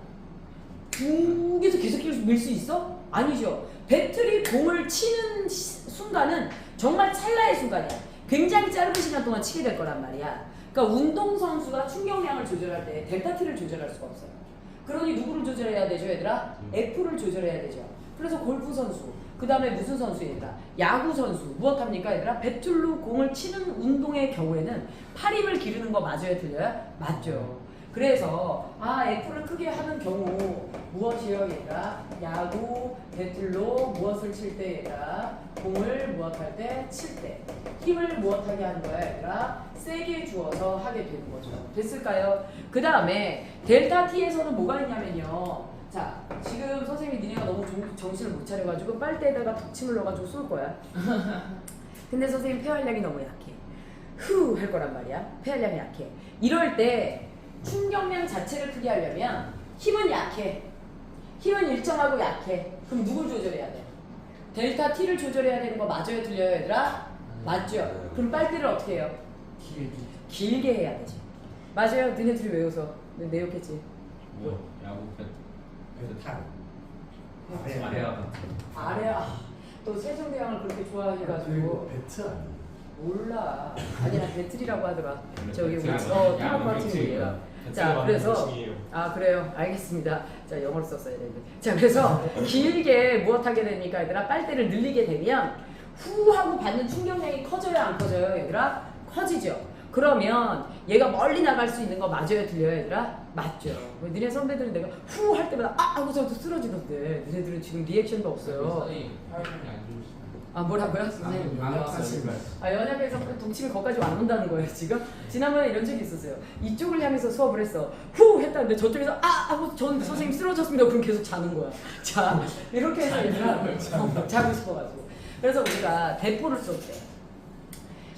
S1: 계속 밀 수 있어? 아니죠. 배틀이 공을 치는 순간은 정말 찰나의 순간이야. 굉장히 짧은 시간 동안 치게 될 거란 말이야. 그러니까 운동선수가 충격량을 조절할 때 델타 T를 조절할 수가 없어요. 그러니 누구를 조절해야 되죠 얘들아? F를 조절해야 되죠. 그래서 골프 선수, 그 다음에 무슨 선수 얘들아? 야구 선수, 무엇합니까 얘들아? 배틀로 공을 치는 운동의 경우에는 팔 힘을 기르는 거 맞아요 틀려요? 맞죠. 그래서 F를 크게 하는 경우 무엇이요 얘들아? 야구 배틀로 무엇을 칠 때 얘들아? 공을 무엇할 때? 칠 때 힘을 무엇하게 하는 거야 얘들아? 세게 주어서 하게 되는 거죠. 됐을까요? 그 다음에 델타 T에서는 뭐가 있냐면요. 자, 지금 선생님이 니네가 너무 정신을 못 차려가지고 빨대에다가 독침을 넣어가지고 쏠 거야. 근데 선생님 폐활량이 너무 약해. 후 할 거란 말이야. 폐활량이 약해. 이럴 때 충격량 자체를 크게 하려면 힘은 약해. 힘은 일정하고 약해. 그럼 누굴 조절해야 돼? 델타 T를 조절해야 되는 거 맞아요 틀려요 얘들아? 맞죠? 그럼 빨대를 어떻게 해요? 길게 해야 되지. 맞아요? 너네들이 왜 웃어? 내욕했지?
S2: 뭐 야구 배트
S1: 아래야. 또 세종대왕을 그렇게 좋아해가지고
S3: 배트 아니야?
S1: 몰라. 아니 나 배틀이라고 하더라. 저기 우리
S2: 야구
S1: 토마토 친구가. 자, 그래서 그래요. 알겠습니다. 자, 영어로 썼어야 되는데. 자, 그래서 길게 무엇하게 됩니까 얘들아? 빨대를 늘리게 되면 후 하고 받는 충격량이 커져요 안 커져요 얘들아? 커지죠. 그러면 얘가 멀리 나갈 수 있는 거 맞아요 틀려요 얘들아? 맞죠. 니네 선배들은 내가 후 할 때마다 하고서 쓰러지던데 니네들은 지금 리액션도 없어요. 뭐라고요? 선생님 연합에서 동치미 거기까지 안 온다는 거예요 지금? 지난번에 이런 적이 있었어요. 이쪽을 향해서 수업을 했어. 후 했다는데 저쪽에서 하고 전 선생님 쓰러졌습니다. 그럼 계속 자는 거야. 자, 이렇게 해서 얘들아 자고 싶어가지고. 그래서 우리가 대포를 쏠 때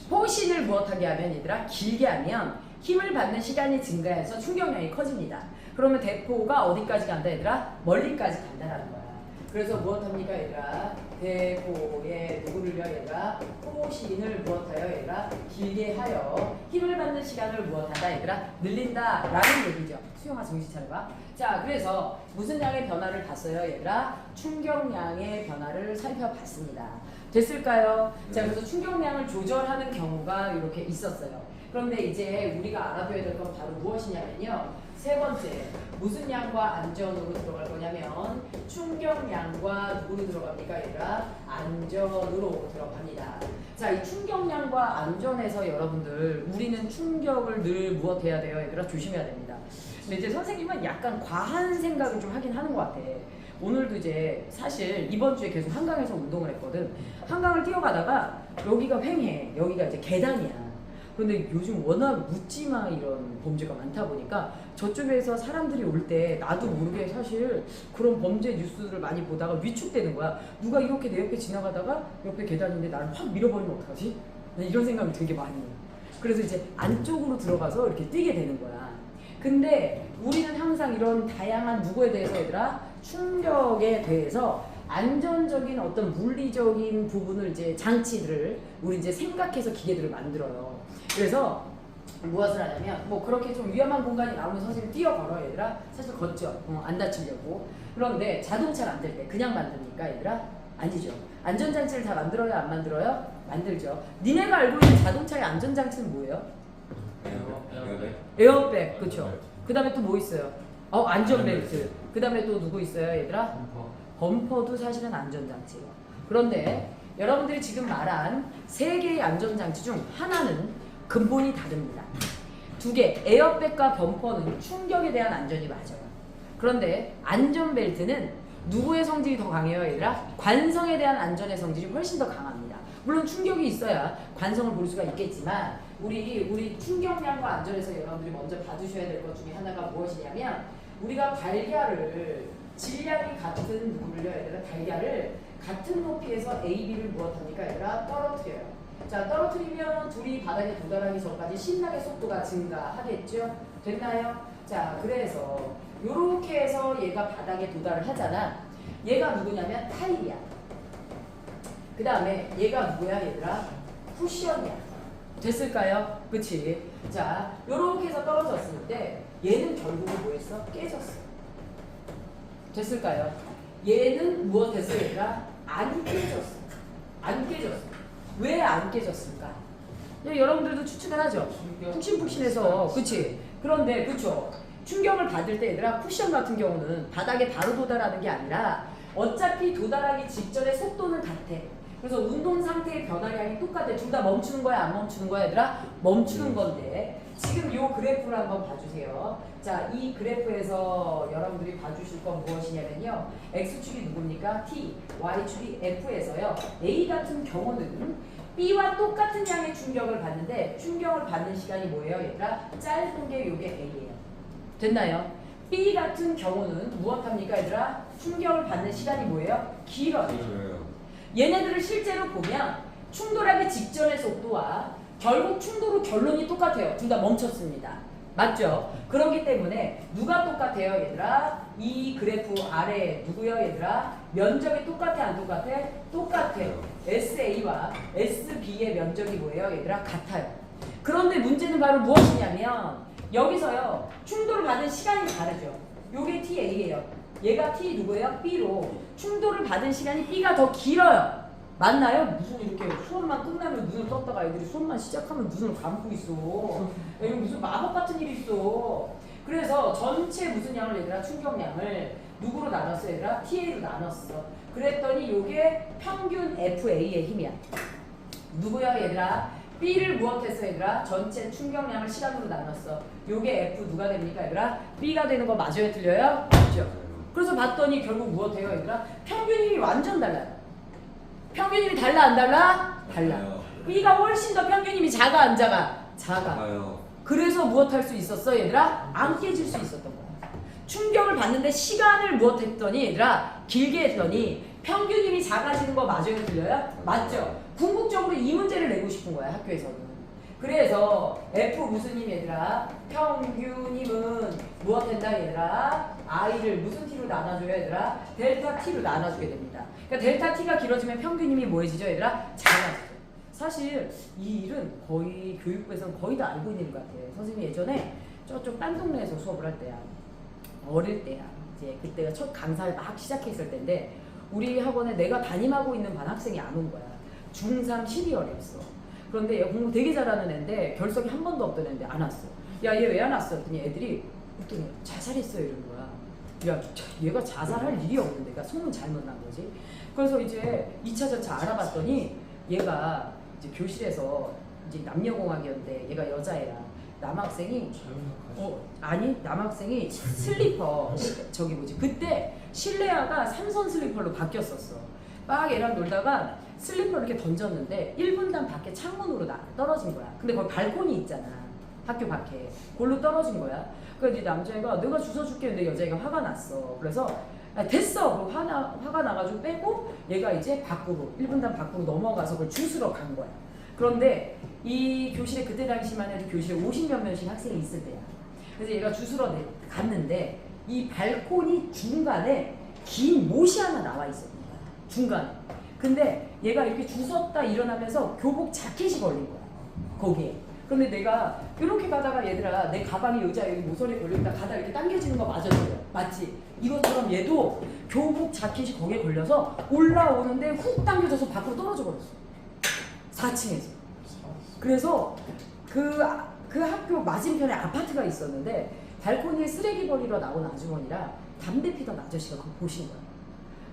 S1: 포신을 무엇하게 하면 얘들아? 길게 하면 힘을 받는 시간이 증가해서 충격량이 커집니다. 그러면 대포가 어디까지 간다 얘들아? 멀리까지 간다라는 거야. 그래서 무엇합니까 얘들아? 대포에 누구를요 얘들아? 호신을 무엇하여 얘들아? 길게 하여 힘을 받는 시간을 무엇한다 얘들아? 늘린다 라는 얘기죠. 수영아 정신 차려봐. 자, 그래서 무슨 양의 변화를 봤어요 얘들아? 충격량의 변화를 살펴봤습니다. 됐을까요? 자, 그래서 충격량을 조절하는 경우가 이렇게 있었어요. 그런데 이제 우리가 알아둬야 될 건 바로 무엇이냐면요. 세 번째, 무슨 양과 안전으로 들어갈 거냐면 충격량과 누구로 들어갑니까 얘들아? 안전으로 들어갑니다. 자, 이 충격량과 안전에서 여러분들 우리는 충격을 늘 무엇해야 돼요 얘들아? 조심해야 됩니다. 근데 이제 선생님은 약간 과한 생각을 좀 하긴 하는 것 같아. 오늘도 이제 사실 이번 주에 계속 한강에서 운동을 했거든. 한강을 뛰어가다가 여기가 횡해, 여기가 이제 계단이야. 근데 요즘 워낙 묻지마 이런 범죄가 많다 보니까 저쪽에서 사람들이 올 때 나도 모르게 사실 그런 범죄 뉴스를 많이 보다가 위축되는 거야. 누가 이렇게 내 옆에 지나가다가 옆에 계단인데 나를 확 밀어버리면 어떡하지? 난 이런 생각이 되게 많이 해. 그래서 이제 안쪽으로 들어가서 이렇게 뛰게 되는 거야. 근데 우리는 항상 이런 다양한 누구에 대해서 얘들아? 충격에 대해서 안전적인 어떤 물리적인 부분을 이제 장치들을 우리 이제 생각해서 기계들을 만들어요. 그래서 무엇을 하냐면 뭐 그렇게 좀 위험한 공간이 나오면 선생님 뛰어걸어 얘들아. 사실 걷죠. 안 다치려고. 그런데 자동차를 만들 때 그냥 만듭니까 얘들아? 아니죠. 안전장치를 다 만들어요 안 만들어요? 만들죠. 니네가 알고 있는 자동차의 안전장치는 뭐예요? 에어백. 그렇죠. 그 다음에 또 뭐 있어요? 안전벨트. 그 다음에 또 누구 있어요 얘들아? 범퍼도 사실은 안전장치예요. 그런데 여러분들이 지금 말한 세 개의 안전장치 중 하나는 근본이 다릅니다. 두 개, 에어백과 범퍼는 충격에 대한 안전이 맞아요. 그런데 안전벨트는 누구의 성질이 더 강해요 얘들아? 관성에 대한 안전의 성질이 훨씬 더 강합니다. 물론 충격이 있어야 관성을 볼 수가 있겠지만 우리 충격량과 안전에서 여러분들이 먼저 봐주셔야 될 것 중에 하나가 무엇이냐면 우리가 달걀을 질량이 같은 누구를요 얘들아? 달걀을 같은 높이에서 A, B를 무엇합니까 얘들아? 떨어뜨려요. 자, 떨어뜨리면 둘이 바닥에 도달하기 전까지 신나게 속도가 증가하겠죠? 됐나요? 자, 그래서 요렇게 해서 얘가 바닥에 도달을 하잖아. 얘가 누구냐면 타일이야. 그 다음에 얘가 누구야 얘들아? 쿠션이야. 됐을까요? 그치? 자, 요렇게 해서 떨어졌을 때 얘는 결국은 뭐 했어? 깨졌어. 됐을까요? 얘는 무엇 했어 얘들아? 안 깨졌어. 안 깨졌어. 왜 안 깨졌을까? 여러분들도 추측을 하죠. 푹신푹신해서. 그치? 그런데 그쵸? 충격을 받을 때 얘들아 쿠션 같은 경우는 바닥에 바로 도달하는 게 아니라 어차피 도달하기 직전에 속도는 같아. 그래서 운동 상태의 변화량이 똑같아. 둘 다 멈추는 거야 안 멈추는 거야 얘들아? 멈추는 건데 지금 이 그래프를 한번 봐주세요. 자, 이 그래프에서 여러분들이 봐주실 건 무엇이냐면요. X축이 누굽니까? T, Y축이 F에서요. A 같은 경우는 B와 똑같은 양의 충격을 받는데 충격을 받는 시간이 뭐예요 얘들아? 짧은 게 요게 A예요. 됐나요? B 같은 경우는 무엇합니까 얘들아? 충격을 받는 시간이 뭐예요? 길어요. 얘네들을 실제로 보면 충돌하기 직전의 속도와 결국 충돌 후 결론이 똑같아요. 둘 다 멈췄습니다. 맞죠? 그렇기 때문에 누가 똑같아요 얘들아? 이 그래프 아래 누구요 얘들아? 면적이 똑같아 안 똑같아? 똑같아요. SA와 SB의 면적이 뭐예요 얘들아? 같아요. 그런데 문제는 바로 무엇이냐면 여기서요 충돌을 받은 시간이 다르죠. 요게 TA예요. 얘가 T 누구예요? B로 충돌을 받은 시간이 B가 더 길어요. 맞나요? 무슨 이렇게 수업만 끝나면 눈을 떴다가 애들이 수업만 시작하면 눈을 감고 있어. 여기 무슨 마법 같은 일이 있어. 그래서 전체 무슨 양을 얘들아? 충격량을 누구로 나눴어 얘들아? TA로 나눴어. 그랬더니 요게 평균 FA의 힘이야. 누구야 얘들아? B를 무엇했어 얘들아? 전체 충격량을 시간으로 나눴어. 요게 F 누가 됩니까 얘들아? B가 되는 거 맞아요 틀려요? 맞죠? 그래서 봤더니 결국 무엇해요 얘들아? 평균 힘이 완전 달라요. 평균 힘이 달라 안 달라? 달라. B가 훨씬 더 평균 힘이 작아 안 작아? 작아. 그래서 무엇 할 수 있었어 얘들아? 안 깨질 수 있었던 거야. 충격을 받는데 시간을 무엇 했더니 얘들아? 길게 했더니 평균 힘이 작아지는 거 맞아요 틀려요? 맞죠? 궁극적으로 이 문제를 내고 싶은 거야 학교에서는. 그래서 F 무슨 힘 얘들아? 평균임은 무엇 된다 얘들아? I를 무슨 T로 나눠줘요 얘들아? 델타 T로 나눠주게 됩니다. 그러니까 델타 T가 길어지면 평균임이 뭐해지죠 얘들아? 작아지죠. 사실 이 일은 거의 교육부에서는 거의 다 알고 있는 것 같아요. 선생님이 예전에 저쪽 딴 동네에서 수업을 할 때야. 어릴 때야. 이제 그때가 첫 강사를 막 시작했을 때인데 우리 학원에 내가 담임하고 있는 반 학생이 안 온 거야. 중3 12월이었어. 그런데 얘 공부 되게 잘하는 애인데 결석이 한 번도 없던 애인데 안 왔어. 야, 얘 왜 안 왔어? 했더니 애들이 그랬더니 자살했어요 이런 거야. 야, 얘가 자살할 일이 없는데 내가 소문 잘못 난 거지. 그래서 이제 2차 전차 알아봤더니 얘가 이제 교실에서 이제 남녀공학이었는데 얘가 여자애야. 남학생이 아니 남학생이 슬리퍼 저기 뭐지 그때 실내화가 삼선 슬리퍼로 바뀌었었어. 막 얘랑 놀다가 슬리퍼를 이렇게 던졌는데 1분간 밖에 창문으로 떨어진 거야. 근데 거기 발코니 있잖아. 학교 밖에. 그걸로 떨어진 거야. 그래서 이 남자애가 내가 주워줄게 했는데 여자애가 화가 났어. 그래서 됐어. 그리고 화가 나가지고 빼고 얘가 이제 밖으로 1분간 밖으로 넘어가서 그걸 주스러 간 거야. 그런데 이 교실에 그때 당시만 해도 교실에 50몇 명씩 학생이 있을 때야. 그래서 얘가 주스러 갔는데 이 발코니 중간에 긴 못이 하나 나와 있었던 거야. 중간에. 근데 얘가 이렇게 주웠다 일어나면서 교복 자켓이 걸린 거야. 거기에. 근데 내가 이렇게 가다가 얘들아 내 가방이 의자 여기 모서리에 걸려있다 가다가 이렇게 당겨지는 거 맞았어요. 맞지? 이것처럼 얘도 교복 자켓이 거기에 걸려서 올라오는데 훅 당겨져서 밖으로 떨어져 버렸어. 4층에서. 그래서 그 학교 맞은편에 아파트가 있었는데 발코니에 쓰레기 버리러 나온 아주머니랑 담배 피던 아저씨가 그거 보신 거야.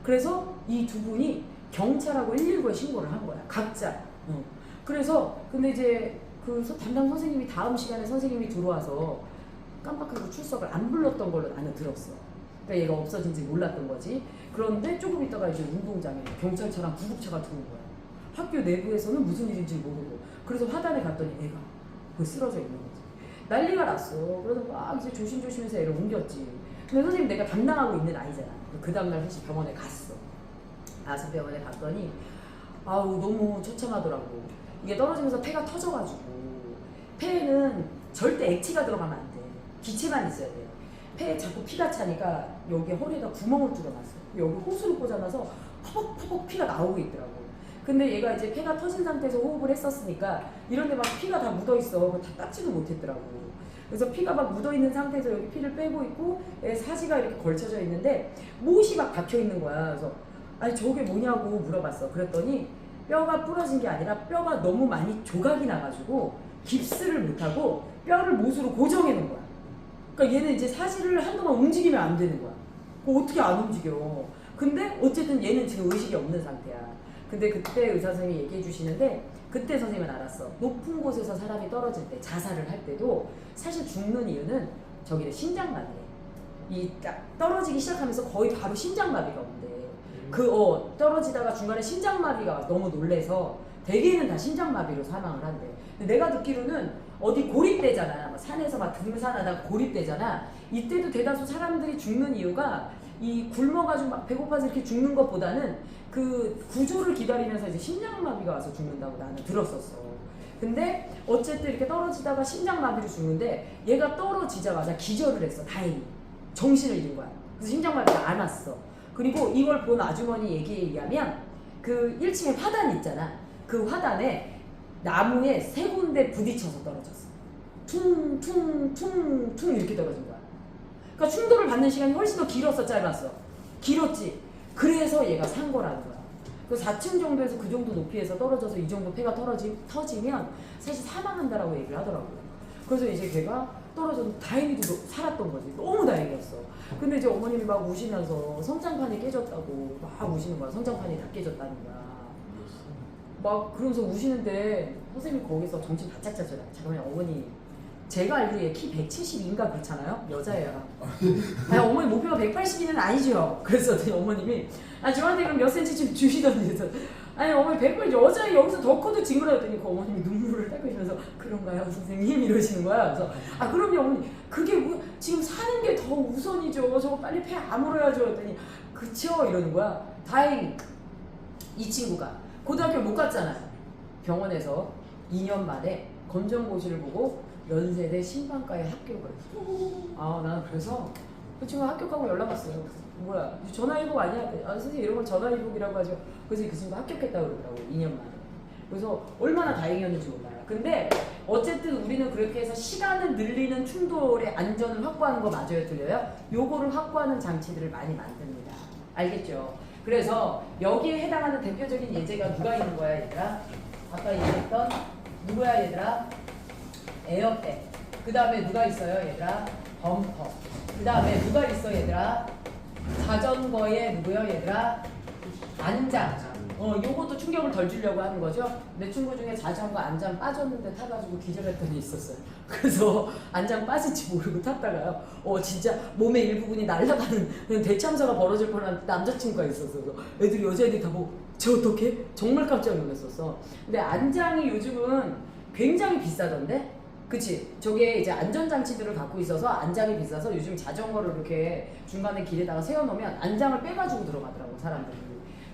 S1: 그래서 이 두 분이 경찰하고 119에 신고를 한 거야. 각자. 그래서 근데 이제 그 담당 선생님이 다음 시간에 선생님이 들어와서 깜빡하고 출석을 안 불렀던 걸로 나는 들었어. 그러니까 얘가 없어진지 몰랐던 거지. 그런데 조금 있다가 이제 운동장에 경찰차랑 구급차가 들어온 거야. 학교 내부에서는 무슨 일인지 모르고. 그래서 화단에 갔더니 애가 거기 쓰러져 있는 거지. 난리가 났어. 그래서 막 이제 조심조심해서 애를 옮겼지. 근데 선생님 내가 담당하고 있는 아이잖아. 그 다음날 사실 병원에 갔어. 가서 병원에 갔더니 아우 너무 처참하더라고. 이게 떨어지면서 폐가 터져가지고 폐에는 절대 액체가 들어가면 안 돼. 기체만 있어야 돼. 폐에 자꾸 피가 차니까 여기 허리에다 구멍을 뚫어놨어. 여기 호수를 꽂아놔서 푸벅푸벅 피가 나오고 있더라고. 근데 얘가 이제 폐가 터진 상태에서 호흡을 했었으니까 이런데 막 피가 다 묻어있어. 다 닦지도 못했더라고. 그래서 피가 막 묻어있는 상태에서 여기 피를 빼고 있고 애 사지가 이렇게 걸쳐져 있는데 못이 막 박혀있는 거야. 그래서 아니 저게 뭐냐고 물어봤어. 그랬더니 뼈가 부러진 게 아니라 뼈가 너무 많이 조각이 나가지고 깁스를 못하고 뼈를 못으로 고정해 놓은 거야. 그러니까 얘는 이제 사지를 한동안 움직이면 안 되는 거야. 그거 어떻게 안 움직여. 근데 어쨌든 얘는 지금 의식이 없는 상태야. 근데 그때 의사 선생님이 얘기해 주시는데 그때 선생님은 알았어. 높은 곳에서 사람이 떨어질 때 자살을 할 때도 사실 죽는 이유는 저기래 심장마비래. 이 떨어지기 시작하면서 거의 바로 심장마비가 온대. 떨어지다가 중간에 심장마비가 너무 놀래서 대개는 다 심장마비로 사망을 한대. 근데 내가 듣기로는 어디 고립되잖아. 뭐 산에서 막 등산하다가 고립되잖아. 이때도 대다수 사람들이 죽는 이유가 이 굶어가지고 막 배고파서 이렇게 죽는 것보다는 그 구조를 기다리면서 이제 심장마비가 와서 죽는다고 나는 들었었어. 근데 어쨌든 이렇게 떨어지다가 심장마비로 죽는데 얘가 떨어지자마자 기절을 했어. 다행히. 정신을 잃은 거야. 그래서 심장마비가 안 왔어. 그리고 이걸 본 아주머니 얘기에 의하면 그 1층에 화단 있잖아. 그 화단에 나무에 3군데 부딪혀서 떨어졌어. 퉁퉁퉁퉁 이렇게 떨어진 거야. 그러니까 충돌을 받는 시간이 훨씬 더 길었어, 짧았어? 길었지. 그래서 얘가 산 거라는 거야. 그 4층 정도에서 그 정도 높이에서 떨어져서 이 정도 폐가 터지면 사실 사망한다라고 얘기를 하더라고요. 그래서 이제 걔가 떨어져서 다행히도 살았던 거지. 너무 다행이었어. 근데 이제 어머님이 막 우시면서 성장판이 깨졌다고 막 우시는 거야. 성장판이 다 깨졌다는 거야. 막 그러면서 우시는데 선생님이 거기서 정신 바짝 차잖아. 잠깐만요, 어머니. 제가 알기로 얘 키 172인가 그렇잖아요? 여자애야. 아니, 어머니 목표가 180이는 아니죠. 그래서 어머님이 저한테 그럼 몇 센치쯤 주시던지 해서 아니 어머니 180 여자애 여기서 더 커도 징그러웠더니 그 어머님이 눈물을 닦으시면서 그런가요 선생님 이러시는 거야. 그래서 그럼요 어머니 그게 지금 사는 게 더 우선이죠. 저거 빨리 폐 아물어야죠 했더니 그쵸 이러는 거야. 다행히 이 친구가 고등학교 못 갔잖아요. 병원에서 2년 만에 검정고시를 보고 연세대 신방과에 합격을 했어. 난 그래서 그 친구가 합격하고 연락 왔어요. 뭐야, 전화위복 아니야? 선생님 이런 건 전화위복이라고 하죠. 그래서 그 친구가 합격했다 그러더라고, 2년 만에. 그래서 얼마나 다행이었는지 몰라요. 근데 어쨌든 우리는 그렇게 해서 시간을 늘리는 충돌의 안전을 확보하는 거 맞아요, 틀려요? 요거를 확보하는 장치들을 많이 만듭니다. 알겠죠? 그래서 여기에 해당하는 대표적인 예제가 누가 있는 거야, 얘들아? 아까 얘기했던 누구야, 얘들아? 에어백. 그 다음에 누가 있어요, 얘들아? 범퍼. 그 다음에 누가 있어, 얘들아? 자전거에 누구요, 얘들아? 안장. 요것도 충격을 덜 주려고 하는 거죠. 내 친구 중에 자전거 안장 빠졌는데 타가지고 기절했던 애 있었어요. 그래서 안장 빠진지 모르고 탔다가요. 진짜 몸의 일부분이 날아가는 대참사가 벌어질 뻔한 남자친구가 있었어. 애들이 여자애들이 다 보고 쟤 어떡해? 정말 깜짝 놀랐었어. 근데 안장이 요즘은 굉장히 비싸던데? 그치? 저게 이제 안전장치들을 갖고 있어서 안장이 비싸서 요즘 자전거를 이렇게 중간에 길에다가 세워놓으면 안장을 빼가지고 들어가더라고, 사람들이.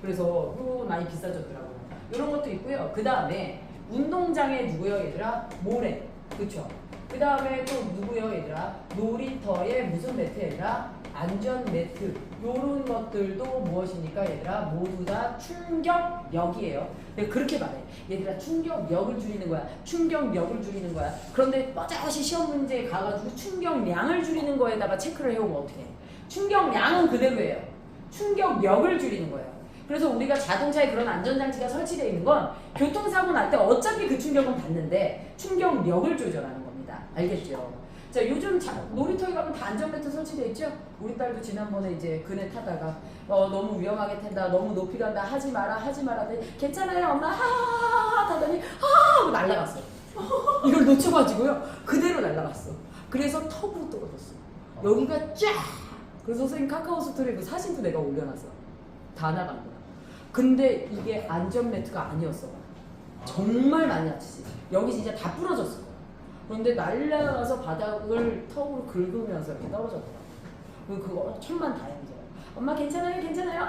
S1: 그래서 그거 많이 비싸졌더라고요. 이런 것도 있고요. 그 다음에 운동장에 누구요, 얘들아? 모래. 그쵸? 그 다음에 또 누구요, 얘들아? 놀이터에 무슨 매트, 얘들아? 안전 매트. 요런 것들도 무엇입니까, 얘들아? 모두 다 충격력이에요. 내가 그렇게 말해. 얘들아, 충격력을 줄이는 거야. 충격력을 줄이는 거야. 그런데 뻗어시 시험 문제에 가가지고 충격량을 줄이는 거에다가 체크를 해오면 어떻게 해? 충격량은 그대로예요. 충격력을 줄이는 거예요. 그래서 우리가 자동차에 그런 안전장치가 설치되어 있는 건 교통사고 날 때 어차피 그 충격은 받는데 충격력을 조절하는 겁니다. 알겠죠? 자, 요즘 놀이터에 가면 다 안전벨트 설치되어 있죠? 우리 딸도 지난번에 이제 그네 타다가 너무 위험하게 탄다, 너무 높이 간다, 하지 마라, 하지 마라. 괜찮아요, 엄마, 하하하하 하더니 하고 날아갔어. 이걸 놓쳐가지고요, 그대로 날아갔어. 그래서 턱으로 떨어졌어. 여기가 쫙. 그래서 선생님 카카오 스토리에 그 사진도 내가 올려놨어. 다 나간 거야. 근데 이게 안전매트가 아니었어. 정말 많이 다치지. 여기 진짜 다 부러졌어. 그런데 날라가서 바닥을 턱으로 긁으면서 이렇게 떨어졌더라고. 그거 천만다행이죠. 엄마 괜찮아요, 괜찮아요.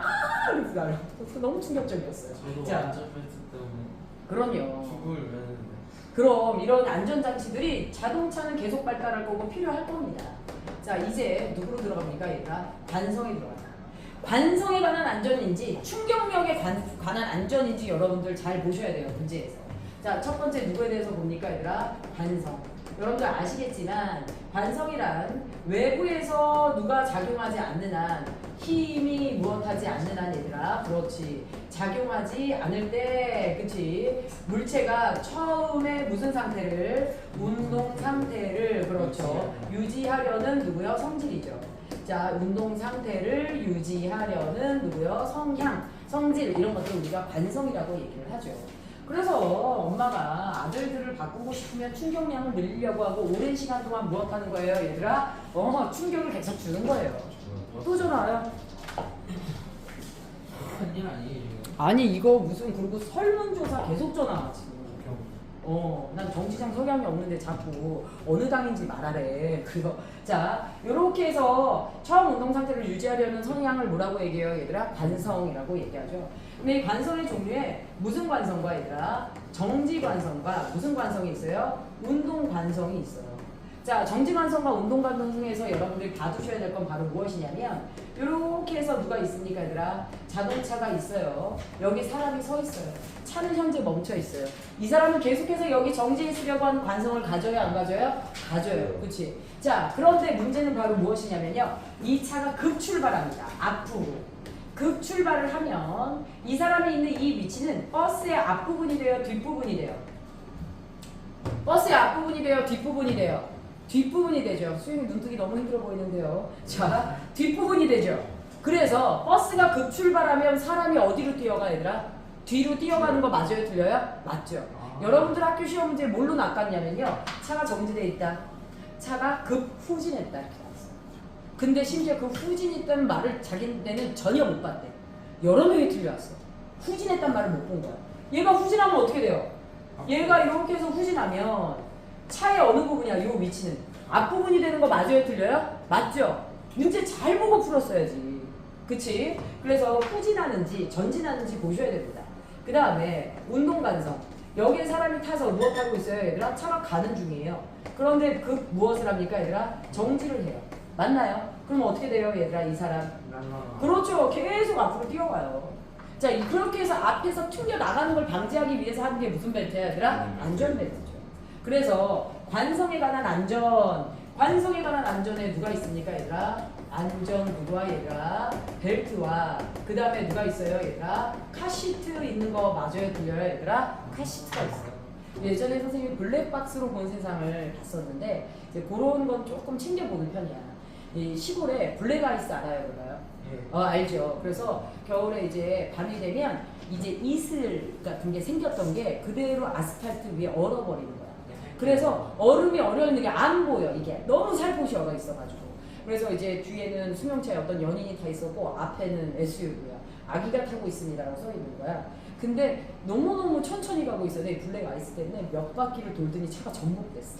S1: 이렇게 날라갔어. 너무 충격적이었어요.
S2: 저도
S1: 자,
S2: 안전벨트 때문에
S1: 그럼요.
S2: 죽을 매는데.
S1: 그럼 이런 안전장치들이 자동차는 계속 발달할 거고 필요할 겁니다. 자, 이제 누구로 들어갑니까, 얘들아? 관성에 들어가요. 관성에 관한 안전인지 충격력에 관한 안전인지 여러분들 잘 보셔야 돼요, 문제에서. 자, 첫 번째 누구에 대해서 봅니까, 얘들아? 관성. 여러분들 아시겠지만 관성이란 외부에서 누가 작용하지 않는 한, 힘이 무엇하지 않는 한, 얘들아, 그렇지, 작용하지 않을 때, 그치, 물체가 처음에 무슨 상태를, 운동 상태를, 그렇죠, 유지하려는 누구요? 성질이죠. 자, 운동 상태를 유지하려는 누구요? 성향, 성질, 이런 것들 우리가 관성이라고 얘기를 하죠. 그래서 엄마가 아들들을 바꾸고 싶으면 충격량을 늘리려고 하고 오랜 시간 동안 무엇하는 거예요, 얘들아? 충격을 계속 주는 거예요. 또 전화요?
S2: 큰일 아니에요.
S1: 아니, 이거 무슨, 그리고 설문조사 계속 전화 지금. 난 정치장 석양이 없는데 자꾸 어느 당인지 말하래. 그거. 자, 요렇게 해서 처음 운동 상태를 유지하려는 성향을 뭐라고 얘기해요, 얘들아? 관성이라고 얘기하죠. 근데 이 관성의 종류에 무슨 관성과, 얘들아? 정지 관성과 무슨 관성이 있어요? 운동 관성이 있어요. 자, 정지 관성과 운동 관성에서 여러분들이 봐두셔야 될 건 바로 무엇이냐면, 요렇게 해서 누가 있습니까, 얘들아? 자동차가 있어요. 여기 사람이 서 있어요. 차는 현재 멈춰 있어요. 이 사람은 계속해서 여기 정지에 있으려고 하는 관성을 가져요, 안 가져요? 가져요. 그치? 자, 그런데 문제는 바로 무엇이냐면요, 이 차가 급출발합니다. 앞으로. 급출발을 하면 이 사람이 있는 이 위치는 버스의 앞부분이 돼요, 뒷부분이 돼요? 버스의 앞부분이 돼요, 뒷부분이 돼요? 뒷부분이 되죠. 수영이 눈뜨기 너무 힘들어 보이는데요. 자, 뒷부분이 되죠. 그래서 버스가 급출발하면 사람이 어디로 뛰어가, 얘들아? 뒤로 뛰어가는 거 맞아요, 틀려요? 맞죠. 여러분들 학교 시험 문제 뭘로 낚았냐면요, 차가 정지돼 있다, 차가 급후진했다, 이렇게 나왔어요. 근데 심지어 그 후진했다는 말을 자기네는 전혀 못 봤대. 여러 명이 틀려왔어. 후진했단 말을 못 본 거야. 얘가 후진하면 어떻게 돼요? 얘가 이렇게 해서 후진하면 차의 어느 부분이야, 요 위치는? 앞부분이 되는 거 맞아요, 틀려요? 맞죠? 문제 잘 보고 풀었어야지. 그치? 그래서 후진하는지 전진하는지 보셔야 됩니다. 그 다음에 운동관성. 여기에 사람이 타서 무엇하고 있어요 얘들아? 차가 가는 중이에요. 그런데 그 무엇을 합니까 얘들아? 정지를 해요. 맞나요? 그럼 어떻게 돼요 얘들아 이 사람?
S2: 날라가.
S1: 그렇죠. 계속 앞으로 뛰어가요. 자, 그렇게 해서 앞에서 튕겨 나가는 걸 방지하기 위해서 하는 게 무슨 벨트야, 얘들아? 안전벨트죠. 그래서 관성에 관한 안전에 누가 있습니까, 얘들아? 안전부와 얘들아, 벨트와 그 다음에 누가 있어요, 얘들아? 카시트 있는 거 맞아요, 들려요, 얘들아? 카시트가 있어요. 예전에 선생님이 블랙박스로 본 세상을 봤었는데 이제 그런 건 조금 챙겨보는 편이야. 이 시골에 블랙아이스 알아요, 몰라요? 알죠. 그래서 겨울에 이제 밤이 되면 이제 이슬 같은 게 생겼던 게 그대로 아스팔트 위에 얼어버리는 거야. 그래서 얼음이 얼어있는 게 안 보여. 이게 너무 살포시 얼어 있어가지고. 그래서 이제 뒤에는 수명차에 어떤 연인이 타 있었고 앞에는 SUV야. 아기가 타고 있습니다라고 써 있는 거야. 근데 너무너무 천천히 가고 있었는데 블랙 아이스 때문에 몇 바퀴를 돌더니 차가 전복됐어.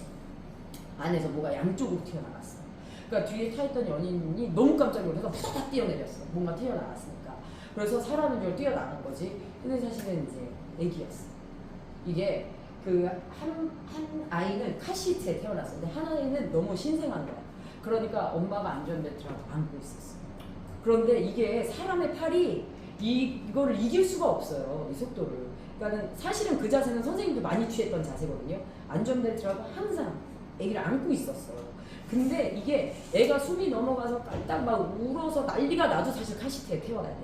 S1: 안에서 뭐가 양쪽으로 튀어나갔어. 그러니까 뒤에 타있던 연인이 너무 깜짝 놀라서 푸닥 뛰어내렸어. 뭔가 튀어나갔으니까. 그래서 사람은 줄 뛰어나간 거지. 근데 사실은 이제 애기였어. 이게 그 한 아이는 카시트에 태어났었는데 한 아이는 너무 신생한 거야. 그러니까 엄마가 안전벨트를 안고 있었어. 그런데 이게 사람의 팔이 이거를 이길 수가 없어요. 이 속도를. 그러니까는 사실은 그 자세는 선생님도 많이 취했던 자세거든요. 안전벨트라고 항상 애기를 안고 있었어. 근데 이게 애가 숨이 넘어가서 깔딱 막 울어서 난리가 나도 사실 카시트에 태워야 돼.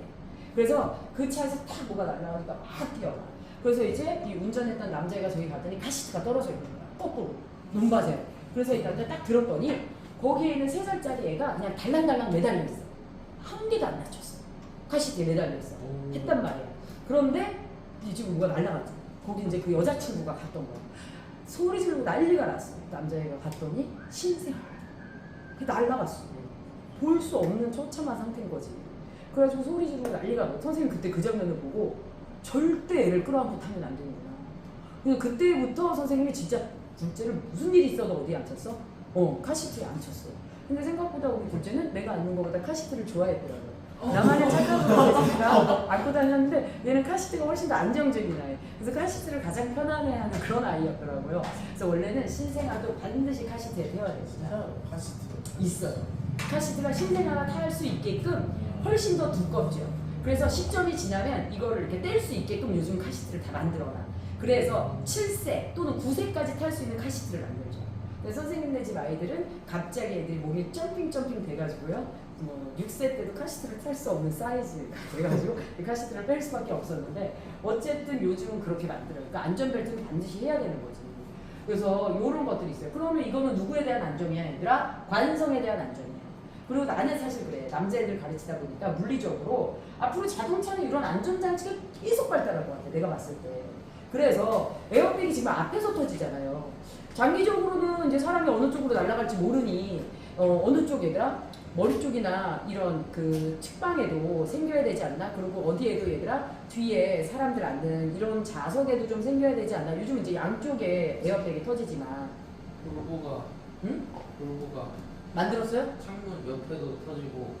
S1: 그래서 그 차에서 탁 뭐가 날아가니까 막 뛰어가. 그래서 이제 이 운전했던 남자애가 저기 갔더니 카시트가 떨어져 있는 거야. 거꾸로 눈밭에. 그래서 이 남자 딱 들었더니 거기에 있는 3살짜리 애가 그냥 달랑달랑 매달려 있어. 한 개도 안 다쳤어. 카시트에 매달려 있어. 했단 말이야. 그런데 이 지금 누가 날아갔잖아. 거기 이제 그 여자친구가 갔던 거야. 소리 지르고 난리가 났어. 남자애가 갔더니 신생아. 그 날라갔어. 볼 수 없는 처참한 상태인 거지. 그래가지고 소리 지르고 난리가 나. 선생님 그때 그 장면을 보고 절대 애를 끌어안고 타면 안 되는구나. 근데 그때부터 선생님이 진짜 둘째를 무슨 일이 있어도 어디에 앉혔어? 카시트에 앉혔어. 근데 생각보다 우리 둘째는 내가 앉는 것보다 카시트를 좋아했더라고요. 나만의 착각으로 제가 안고 다녔는데 얘는 카시트가 훨씬 더 안정적인 아이. 그래서 카시트를 가장 편안해하는 그런 아이였더라고요. 그래서 원래는 신생아도 반드시 카시트에 태워야 됩니다.
S2: 카시트
S1: 있어요. 카시트가 신생아가 탈 수 있게끔 훨씬 더 두껍죠. 그래서 시점이 지나면 이거를 이렇게 뗄 수 있게끔 요즘 카시트를 다 만들어놔. 그래서 7세 또는 9세까지 탈 수 있는 카시트를 만들죠. 그래서 선생님네 집 아이들은 갑자기 애들이 몸이 점핑 돼가지고요. 6세 때도 카시트를 탈 수 없는 사이즈가 돼가지고 이 카시트를 뺄 수밖에 없었는데 어쨌든 요즘은 그렇게 만들어요. 그러니까 안전벨트는 반드시 해야 되는 거지. 그래서 이런 것들이 있어요. 그러면 이거는 누구에 대한 안정이야 얘들아? 관성에 대한 안정이야. 그리고 나는 사실 그래. 남자애들 가르치다 보니까 물리적으로 앞으로 자동차는 이런 안전장치가 계속 발달할 것 같아. 내가 봤을 때. 그래서 에어백이 지금 앞에서 터지잖아요. 장기적으로는 이제 사람이 어느 쪽으로 날아갈지 모르니 어느 쪽 얘들아? 머리 쪽이나 이런 그 측방에도 생겨야 되지 않나? 그리고 어디에도 얘들아? 뒤에 사람들 앉는 이런 좌석에도 좀 생겨야 되지 않나? 요즘 이제 양쪽에 에어백이 터지지만
S2: 볼보가
S1: 응?
S2: 볼보가
S1: 만들었어요?
S2: 창문 옆에도 터지고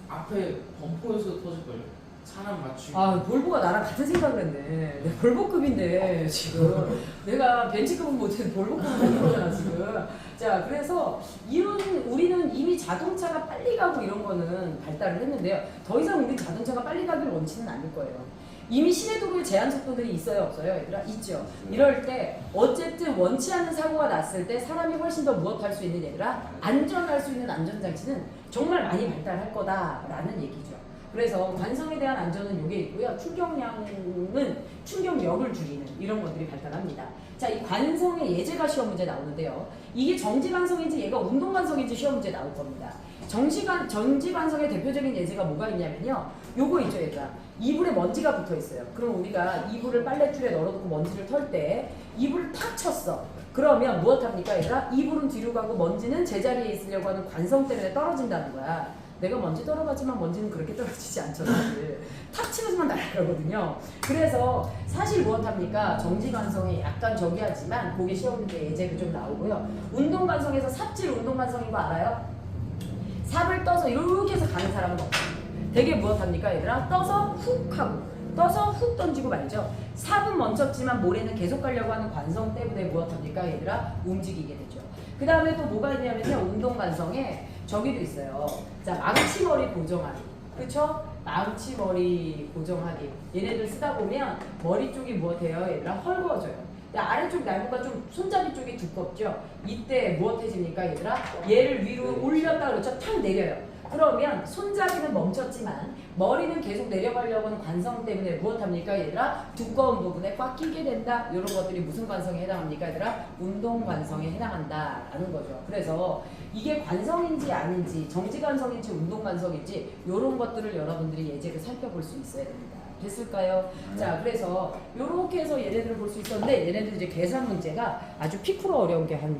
S2: 앞에 범퍼에서 터질걸요? 사람 맞추고.
S1: 아, 볼보가 나랑 같은 생각을 했네. 내가 볼보급인데 지금 내가 벤츠급은 못해도 볼보급인 거잖아 지금. 자, 그래서 이런 우리는 이미 자동차가 빨리 가고 이런 거는 발달을 했는데요. 더 이상 우리 자동차가 빨리 가길 원치는 않을 거예요. 이미 시내도로에 제한 속도들이 있어요, 없어요, 얘들아? 있죠. 이럴 때 어쨌든 원치 않는 사고가 났을 때 사람이 훨씬 더 무엇할 수 있는 얘들아? 안전할 수 있는 안전장치는 정말 많이 발달할 거다라는 얘기죠. 그래서 관성에 대한 안전은 이게 있고요. 충격력을 줄이는 이런 것들이 발달합니다. 자, 이 관성의 예제가 시험 문제 나오는데요. 이게 정지관성인지 얘가 운동관성인지 시험 문제 나올 겁니다. 정지관성의 대표적인 예제가 뭐가 있냐면요. 요거 있죠, 얘들아. 이불에 먼지가 붙어 있어요. 그럼 우리가 이불을 빨래줄에 널어놓고 먼지를 털 때 이불을 탁 쳤어. 그러면 무엇합니까, 얘들아? 이불은 뒤로 가고 먼지는 제자리에 있으려고 하는 관성 때문에 떨어진다는 거야. 내가 먼지 떨어가지만 먼지는 그렇게 떨어지지 않죠, 사실. 탁 치면서만 날아가거든요. 그래서 사실 무엇합니까? 정지관성이 약간 저기 하지만 그게 시험 문제 예제가 좀 나오고요. 운동관성에서 삽질 운동관성인 거 알아요? 삽을 떠서 이렇게 해서 가는 사람은 없어요. 되게 무엇합니까, 얘들아? 떠서 훅 하고
S3: 떠서 훅 던지고 말죠. 4분 멈췄지만 모래는 계속 가려고 하는 관성 때문에 무엇합니까 얘들아? 움직이게 되죠. 그 다음에 또 뭐가 있냐면요. 운동 관성에 저기도 있어요. 자, 망치머리 고정하기. 그쵸? 망치머리 고정하기. 얘네들 쓰다 보면 머리 쪽이 무엇해요? 얘들아 헐거워져요. 아래쪽 날개가 좀 손잡이 쪽이 두껍죠? 이때 무엇해집니까 얘들아? 얘를 위로 올렸다 그렇죠? 탁 내려요. 그러면 손잡이는 멈췄지만 머리는 계속 내려가려고 하는 관성 때문에 무엇합니까 얘들아? 두꺼운 부분에 꽉 끼게 된다. 이런 것들이 무슨 관성에 해당합니까 얘들아? 운동 관성에 해당한다라는 거죠. 그래서 이게 관성인지 아닌지 정지 관성인지 운동 관성인지 이런 것들을 여러분들이 예제를 살펴볼 수 있어야 됩니다. 됐을까요? 자, 그래서 이렇게 해서 얘네들을 볼 수 있었는데 얘네들 이제 계산 문제가 아주 피크로 어려운 게 한